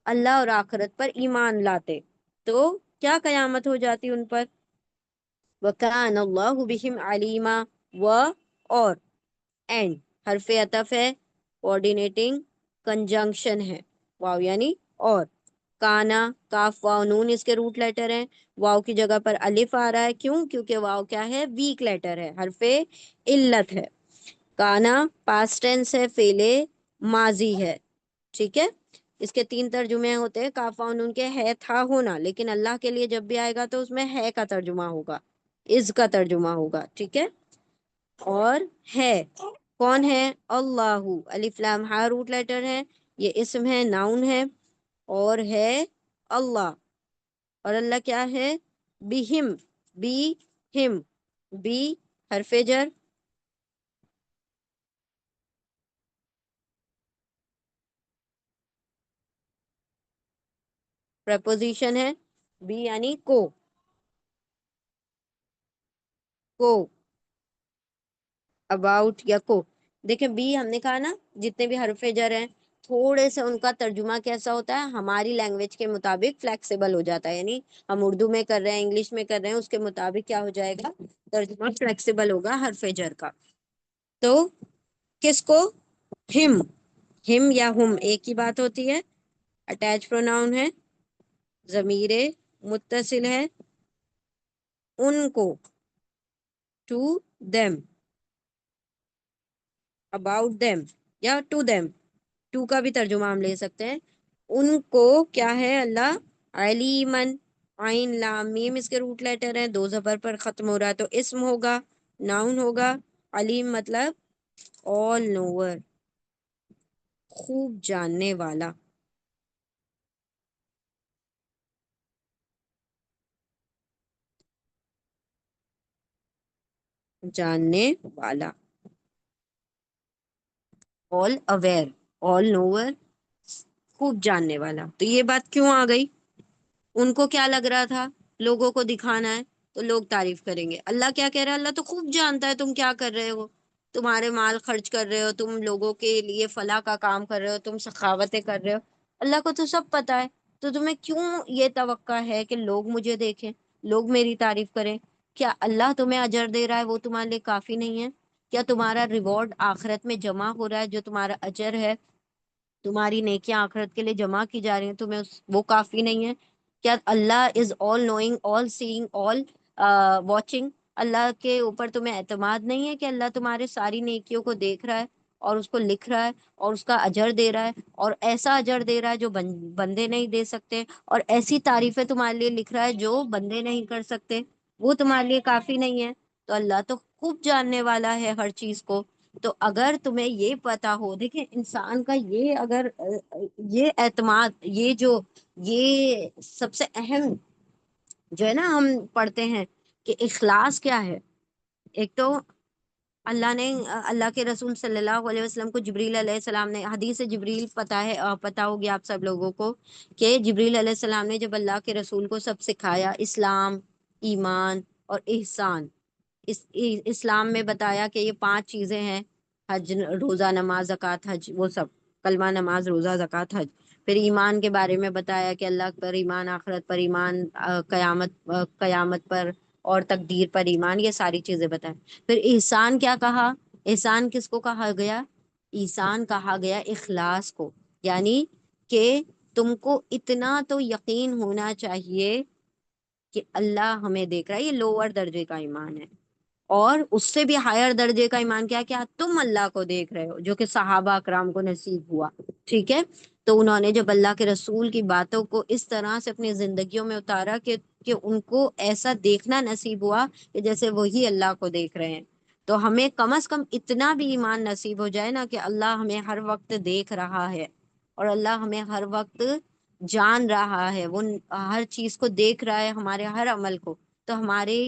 اللہ اور آخرت پر ایمان لاتے، تو کیا قیامت ہو جاتی ان پر. وَكَانَ اللَّهُ بِهِمْ عَلِيمًا. اور اینڈ حرف عطف ہے، کوآرڈینیٹنگ کنجنکشن ہے، واو یعنی اور. کانا کاف واو نون اس کے روٹ لیٹر ہیں. واو کی جگہ پر الف آ رہا ہے، کیوں؟ کیونکہ واو کیا ہے؟ ویک لیٹر ہے، حرف علت ہے. کانا پاسٹ ٹینس ہے، فعل ماضی ہے. ٹھیک ہے، اس کے 3 ترجمے ہوتے ہیں. کاف واو نون کے ہے تھا ہونا، لیکن اللہ کے لیے جب بھی آئے گا تو اس میں ہے کا ترجمہ ہوگا، از کا ترجمہ ہوگا. ٹھیک ہے، اور ہے کون ہے؟ اللہ. الف لام ہا روٹ لیٹر ہے، یہ اسم ہے، ناؤن ہے، اور ہے اللہ. اور اللہ کیا ہے؟ بہم، بی ہم، بی حرف جر، پریپوزیشن ہے، بی یعنی کو اباؤٹ یا کو. دیکھیں بی ہم نے کہا نا، جتنے بھی حرف جر ہیں تھوڑے سے ان کا ترجمہ کیسا ہوتا ہے؟ ہماری لینگویج کے مطابق فلیکسیبل ہو جاتا ہے، یعنی ہم اردو میں کر رہے ہیں، انگلش میں کر رہے ہیں، اس کے مطابق کیا ہو جائے گا؟ ترجمہ فلیکسیبل ہوگا حرف جر کا. تو کس کو؟ ہم، ہم یا ہم ایک ہی بات ہوتی ہے. اٹیچ پروناؤن ہے، ضمیر متصل ہے، ان کو، ٹو دیم، اباؤٹ دیم یا ٹو دیم، ٹو کا بھی ترجمہ ہم لے سکتے ہیں. ان کو کیا ہے اللہ؟ علیمن. عین لام میم اس کے روٹ لیٹر ہیں، 2 زبر پر ختم ہو رہا ہے، تو اسم ہوگا، ناؤن ہوگا. علیم مطلب آل نوور، خوب جاننے والا. جاننے والا، آل اویئر، آل نوور، خوب جاننے والا. تو یہ بات کیوں آ گئی؟ ان کو کیا لگ رہا تھا؟ لوگوں کو دکھانا ہے تو لوگ تعریف کریں گے. اللہ کیا کہہ رہا ہے؟ اللہ تو خوب جانتا ہے تم کیا کر رہے ہو، تمہارے مال خرچ کر رہے ہو، تم لوگوں کے لیے فلاح کا کام کر رہے ہو، تم سخاوتیں کر رہے ہو. اللہ کو تو سب پتا ہے، تو تمہیں کیوں یہ توقع ہے کہ لوگ مجھے دیکھیں، لوگ میری تعریف کریں؟ کیا اللہ تمہیں اجر دے رہا ہے وہ تمہارے لیے کافی نہیں ہے؟ کیا تمہارا ریوارڈ آخرت میں جمع ہو رہا ہے؟ جو تمہارا اجر ہے، تمہاری نیکیاں آخرت کے لیے جمع کی جا رہی ہیں، تمہیں وہ کافی نہیں ہے؟ کیا اللہ از آل نوئنگ، آل سیئنگ، آل واچنگ؟ اللہ کے اوپر تمہیں اعتماد نہیں ہے کہ اللہ تمہارے ساری نیکیوں کو دیکھ رہا ہے اور اس کو لکھ رہا ہے اور اس کا اجر دے رہا ہے، اور ایسا اجر دے رہا ہے جو بندے نہیں دے سکتے، اور ایسی تعریفیں تمہارے لیے لکھ رہا ہے جو بندے نہیں کر سکتے؟ وہ تمہارے لیے کافی نہیں ہے؟ تو اللہ تو خوب جاننے والا ہے ہر چیز کو. تو اگر تمہیں یہ پتا ہو، دیکھیں انسان کا یہ اگر یہ اعتماد، یہ جو یہ سب سے اہم جو ہے نا، ہم پڑھتے ہیں کہ اخلاص کیا ہے. ایک تو اللہ نے، اللہ کے رسول صلی اللہ علیہ وسلم کو جبریل علیہ السلام نے، حدیث جبریل پتا ہے، پتا ہوگی آپ سب لوگوں کو، کہ جبریل علیہ السلام نے جب اللہ کے رسول کو سب سکھایا، اسلام، ایمان اور احسان. اسلام میں بتایا کہ یہ 5 چیزیں ہیں، حج، روزہ، نماز، زکوٰۃ، حج، وہ سب، کلمہ، نماز، روزہ، زکوٰۃ، حج. پھر ایمان کے بارے میں بتایا کہ اللہ پر ایمان، آخرت پر ایمان، قیامت پر اور تقدیر پر ایمان، یہ ساری چیزیں بتائیں۔ پھر احسان کیا کہا؟ احسان کس کو کہا گیا؟ احسان کہا گیا اخلاص کو، یعنی کہ تم کو اتنا تو یقین ہونا چاہیے کہ اللہ ہمیں دیکھ رہا ہے، یہ لوور درجے کا ایمان ہے۔ اور اس سے بھی ہائر درجے کا ایمان کیا؟ کیا تم اللہ کو دیکھ رہے ہو، جو کہ صحابہ اکرام کو نصیب ہوا، ٹھیک ہے؟ تو انہوں نے جب اللہ کے رسول کی باتوں کو اس طرح سے اپنی زندگیوں میں اتارا کہ ان کو ایسا دیکھنا نصیب ہوا کہ جیسے وہی اللہ کو دیکھ رہے ہیں۔ تو ہمیں کم از کم اتنا بھی ایمان نصیب ہو جائے نا کہ اللہ ہمیں ہر وقت دیکھ رہا ہے، اور اللہ ہمیں ہر وقت جان رہا ہے، وہ ہر چیز کو دیکھ رہا ہے، ہمارے ہر عمل کو۔ تو ہمارے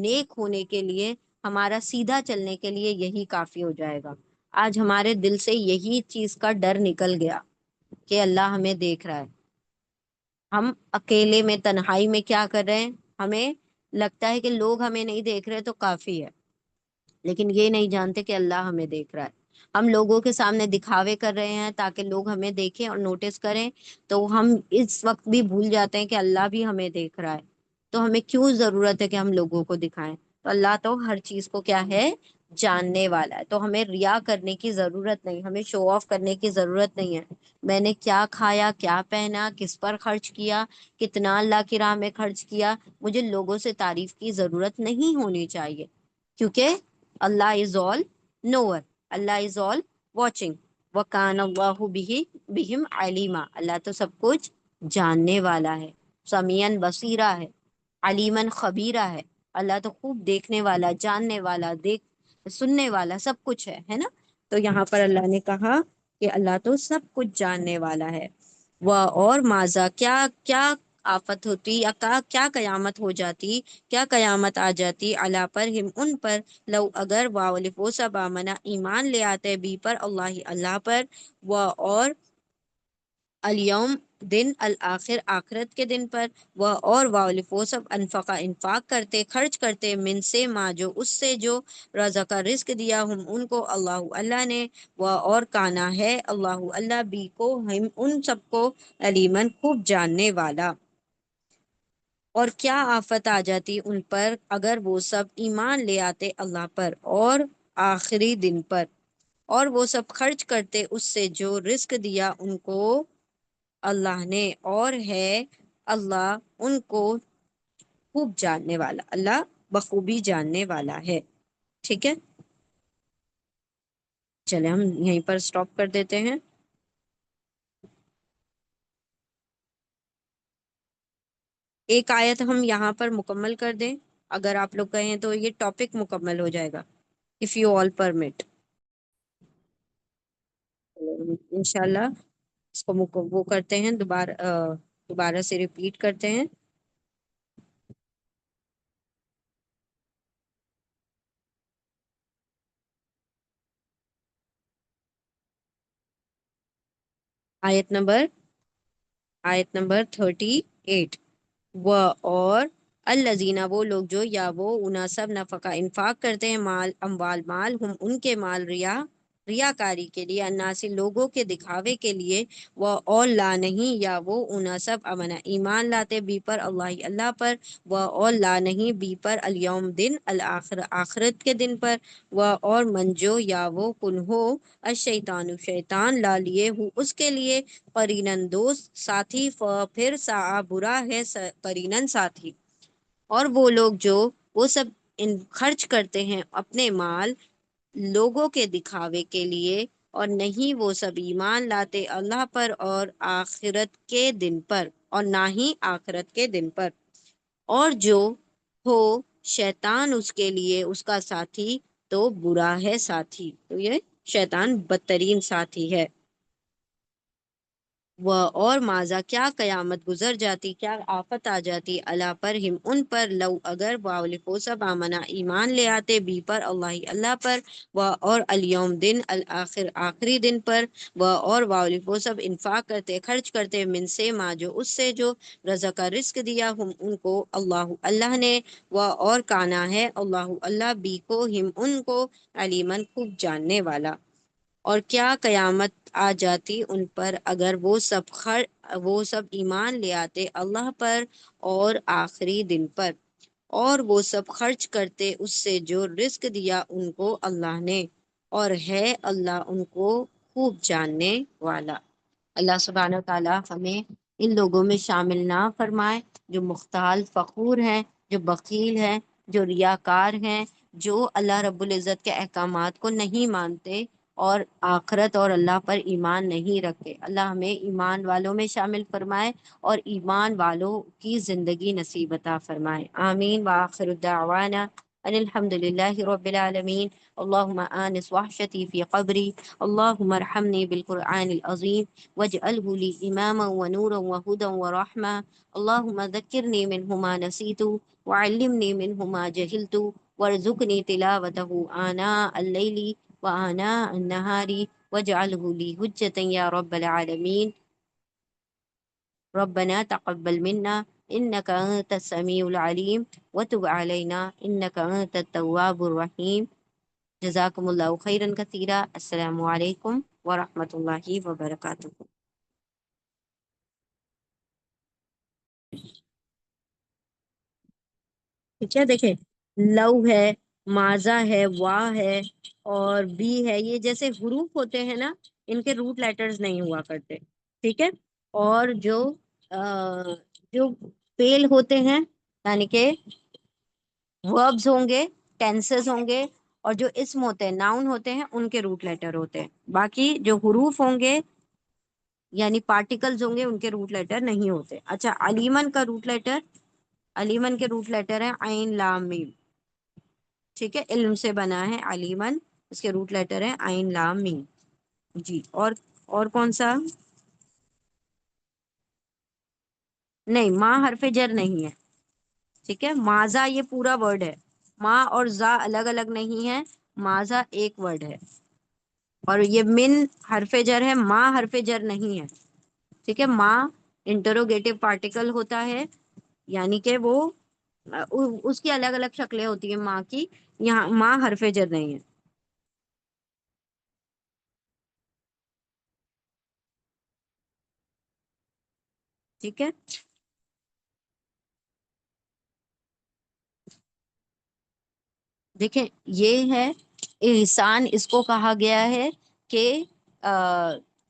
نیک ہونے کے لیے، ہمارا سیدھا چلنے کے لیے یہی کافی ہو جائے گا۔ آج ہمارے دل سے یہی چیز کا ڈر نکل گیا کہ اللہ ہمیں دیکھ رہا ہے۔ ہم اکیلے میں، تنہائی میں کیا کر رہے ہیں؟ ہمیں لگتا ہے کہ لوگ ہمیں نہیں دیکھ رہے تو کافی ہے، لیکن یہ نہیں جانتے کہ اللہ ہمیں دیکھ رہا ہے۔ ہم لوگوں کے سامنے دکھاوے کر رہے ہیں تاکہ لوگ ہمیں دیکھیں اور نوٹس کریں، تو ہم اس وقت بھی بھول جاتے ہیں کہ اللہ بھی ہمیں دیکھ رہا ہے۔ تو ہمیں کیوں ضرورت ہے کہ ہم لوگوں کو دکھائیں؟ تو اللہ تو ہر چیز کو کیا ہے؟ جاننے والا ہے۔ تو ہمیں ریا کرنے کی ضرورت نہیں، ہمیں شو آف کرنے کی ضرورت نہیں ہے۔ میں نے کیا کھایا، کیا پہنا، کس پر خرچ کیا، کتنا اللہ کی راہ میں خرچ کیا، مجھے لوگوں سے تعریف کی ضرورت نہیں ہونی چاہیے، کیونکہ اللہ از آل نوور، اللہ از آل واچنگ، وکان اللہ بہم علیما، اللہ تو سب کچھ جاننے والا ہے، سمیعن بصیرہ ہے، علیمن خبیرہ ہے۔ اللہ تو خوب دیکھنے والا، جاننے والا، سننے والا، سب کچھ ہے نا؟ تو یہاں پر اللہ نے کہا کہ اللہ تو سب کچھ جاننے والا ہے۔ وہ اور ماذا، کیا کیا آفت ہوتی یا کیا قیامت ہو جاتی، کیا قیامت آ جاتی، اللہ پر، ہم ان پر، لو اگر، واولف وہ سب، آمنا ایمان لے آتے، بھی پر اللہ، اللہ پر، وہ اور الیوم دن الآخر، آخرت کے دن پر، وہ اور واولف وہ سب، انفقا انفاق کرتے، خرچ کرتے، من سے ما جو اس سے جو رزق رزق دیا، ہم ان کو، اللہ اللہ نے، وہ اور کانا ہے اللہ اللہ بھی کو، ہم ان سب کو، علیمن خوب جاننے والا۔ اور کیا آفت آ جاتی ان پر اگر وہ سب ایمان لے آتے اللہ پر اور آخری دن پر، اور وہ سب خرچ کرتے اس سے جو رزق دیا ان کو اللہ نے، اور ہے اللہ ان کو خوب جاننے والا، اللہ بخوبی جاننے والا ہے۔ ٹھیک ہے، چلے ہم یہیں پر سٹاپ کر دیتے ہیں۔ ایک آیت ہم یہاں پر مکمل کر دیں، اگر آپ لوگ کہیں تو یہ ٹاپک مکمل ہو جائے گا، اف یو آل پرمٹ۔ انشاءاللہ اس کو وہ کرتے ہیں، دوبارہ سے ریپیٹ کرتے ہیں۔ آیت نمبر 38۔ وہ اور الذین وہ لوگ جو، یا وہ اناسب نفقہ انفاق کرتے ہیں، مال اموال مال، ہم ان کے مال، ریاکاری کے لیے، الناس لوگوں کے دکھاوے کے لیے، وہ اور لا نہیں، یا وہ اناسب امنا ایمان لاتے، بھی پر اللہ اللہ پر، وہ اور لا نہیں، بھی پر الیوم دن الآخر آخرت کے دن پر، وہ اور منجو، یا وہ کنہو، الشیطان شیطان، لا لیے ہوں اس کے لیے، قرینن دوست ساتھی، پھر سا برا ہے قرینن ساتھی۔ اور وہ لوگ جو وہ سب خرچ کرتے ہیں اپنے مال لوگوں کے دکھاوے کے لیے، اور نہیں وہ سب ایمان لاتے اللہ پر اور آخرت کے دن پر، اور نہ ہی آخرت کے دن پر، اور جو ہو شیطان اس کے لیے اس کا ساتھی، تو برا ہے ساتھی، تو یہ شیطان بدترین ساتھی ہے۔ وہ اور ماذا، کیا قیامت گزر جاتی، کیا آفت آ جاتی، اللہ پر، ہم ان پر، لو اگر، واولفو سب، آمنا ایمان لے آتے، بھی پر اللہ اللہ پر، وہ اور الیوم دن الآخر آخری دن پر، وہ اور واولفو سب انفاق کرتے، خرچ کرتے، من سے ما جو اس سے جو رزق رزق دیا، ہم ان کو اللہ اللہ نے، وہ اور کانا ہے اللہ اللہ بھی کو، ہم ان کو، علیمن خوب جاننے والا۔ اور کیا قیامت آ جاتی ان پر اگر وہ سب ایمان لے آتے اللہ پر اور آخری دن پر، اور وہ سب خرچ کرتے اس سے جو رزق دیا ان کو اللہ نے، اور ہے اللہ ان کو خوب جاننے والا۔ اللہ سبحانہ وتعالیٰ ہمیں ان لوگوں میں شامل نہ فرمائے جو مختال فخور ہیں، جو بخیل ہیں، جو ریاکار ہیں، جو اللہ رب العزت کے احکامات کو نہیں مانتے اور آخرت اور اللہ پر ایمان نہیں رکھتے۔ اللہ ہمیں ایمان والوں میں شامل فرمائے اور ایمان والوں کی زندگی نصیب عطا فرمائے، آمین۔ وآخر دعوانا ان الحمد للہ رب العالمین۔ اللہم آنس وحشتی فی قبری، اللہم ارحمنی بالقرآن العظیم واجعله لي إماما ونورا وهدى ورحمة، اللهم ذكرني منه ما نسيت وعلمني منه ما جهلت وارزقني تلاوته آناء الليل وآناء النهار واجعله لي حجة يا رب العالمين۔ ربنا تقبل منا إنك أنت السميع العليم وتب علينا إنك أنت التواب الرحيم۔ جزاكم الله خيرا كثيرا، السلام عليكم ورحمة الله وبركاته۔ ٹھیک ہے، دیکھیں لو ہے، ماضا ہے، وا ہے اور بی ہے، یہ جیسے حروف ہوتے ہیں نا، ان کے روٹ لیٹرز نہیں ہوا کرتے، ٹھیک ہے۔ اور جو فعل ہوتے ہیں یعنی کہ وربز ہوں گے، ٹینسز ہوں گے، اور جو اسم ہوتے ہیں ناؤن ہوتے ہیں ان کے روٹ لیٹر ہوتے ہیں۔ باقی جو حروف ہوں گے یعنی پارٹیکلز ہوں گے ان کے روٹ لیٹر نہیں ہوتے۔ اچھا، علیمن کا روٹ لیٹر، علیمن کے روٹ لیٹر ہیں عین لام میم، ٹھیک ہے، علم سے بنا ہے علیمن، اس کے روٹ لیٹر ہیں عین لام میم۔ جی، اور کون سا؟ نہیں، ماں حرف جر نہیں ہے، ٹھیک ہے۔ ماضا یہ پورا ورڈ ہے، ماں اور زا الگ الگ نہیں ہے، ماضا ایک ورڈ ہے۔ اور یہ من حرف جر ہے، ماں حرف جر نہیں ہے، ٹھیک ہے۔ ماں انٹروگیٹو پارٹیکل ہوتا ہے، یعنی کہ وہ اس کی الگ الگ شکلیں ہوتی ہیں ماں کی، یہاں ماں حرف جر نہیں ہے، ٹھیک ہے۔ دیکھیں یہ ہے احسان، اس کو کہا گیا ہے کہ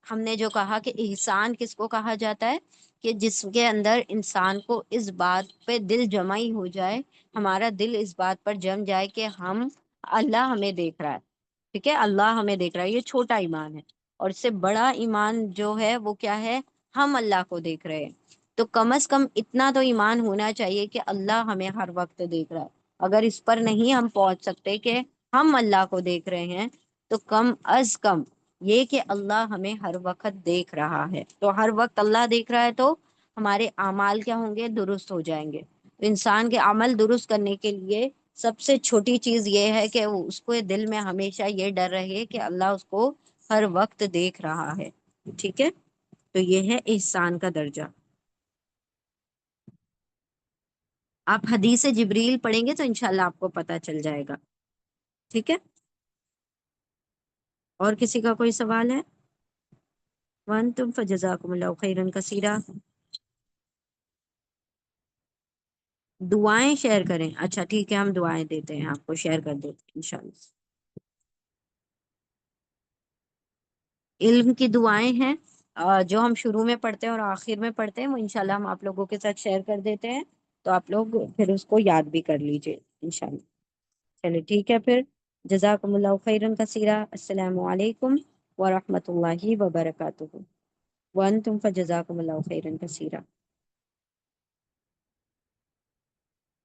ہم نے جو کہا کہ احسان کس کو کہا جاتا ہے، کہ جس کے اندر انسان کو اس بات پہ دل جمعی ہو جائے، ہمارا دل اس بات پر جم جائے کہ اللہ ہمیں دیکھ رہا ہے، ٹھیک ہے، اللہ ہمیں دیکھ رہا ہے، یہ چھوٹا ایمان ہے۔ اور اس سے بڑا ایمان جو ہے وہ کیا ہے، ہم اللہ کو دیکھ رہے ہیں۔ تو کم از کم اتنا تو ایمان ہونا چاہیے کہ اللہ ہمیں ہر وقت دیکھ رہا ہے۔ اگر اس پر نہیں ہم پہنچ سکتے کہ ہم اللہ کو دیکھ رہے ہیں، تو کم از کم یہ کہ اللہ ہمیں ہر وقت دیکھ رہا ہے۔ تو ہر وقت اللہ دیکھ رہا ہے تو ہمارے اعمال کیا ہوں گے، درست ہو جائیں گے۔ تو انسان کے عمل درست کرنے کے لیے سب سے چھوٹی چیز یہ ہے کہ اس کو دل میں ہمیشہ یہ ڈر رہے کہ اللہ اس کو ہر وقت دیکھ رہا ہے، ٹھیک ہے۔ تو یہ ہے احسان کا درجہ۔ آپ حدیث جبریل پڑھیں گے تو انشاءاللہ آپ کو پتہ چل جائے گا، ٹھیک ہے۔ اور کسی کا کوئی سوال ہے؟ وانتم فجزاکم اللہ خیرا کثیرا۔ دعائیں شیئر کریں، اچھا ٹھیک ہے، ہم دعائیں دیتے ہیں، آپ کو شیئر کر دیتے ہیں انشاءاللہ۔ علم کی دعائیں ہیں جو ہم شروع میں پڑھتے ہیں اور آخر میں پڑھتے ہیں، وہ انشاءاللہ ہم آپ لوگوں کے ساتھ شیئر کر دیتے ہیں، تو آپ لوگ پھر اس کو یاد بھی کر لیجئے انشاءاللہ۔ چلے ٹھیک ہے پھر، جزاکم اللہ خیرا کثیرا، السلام علیکم ورحمۃ اللہ وبرکاتہ۔ وانتم فجزاکم اللہ خیرا کثیرا۔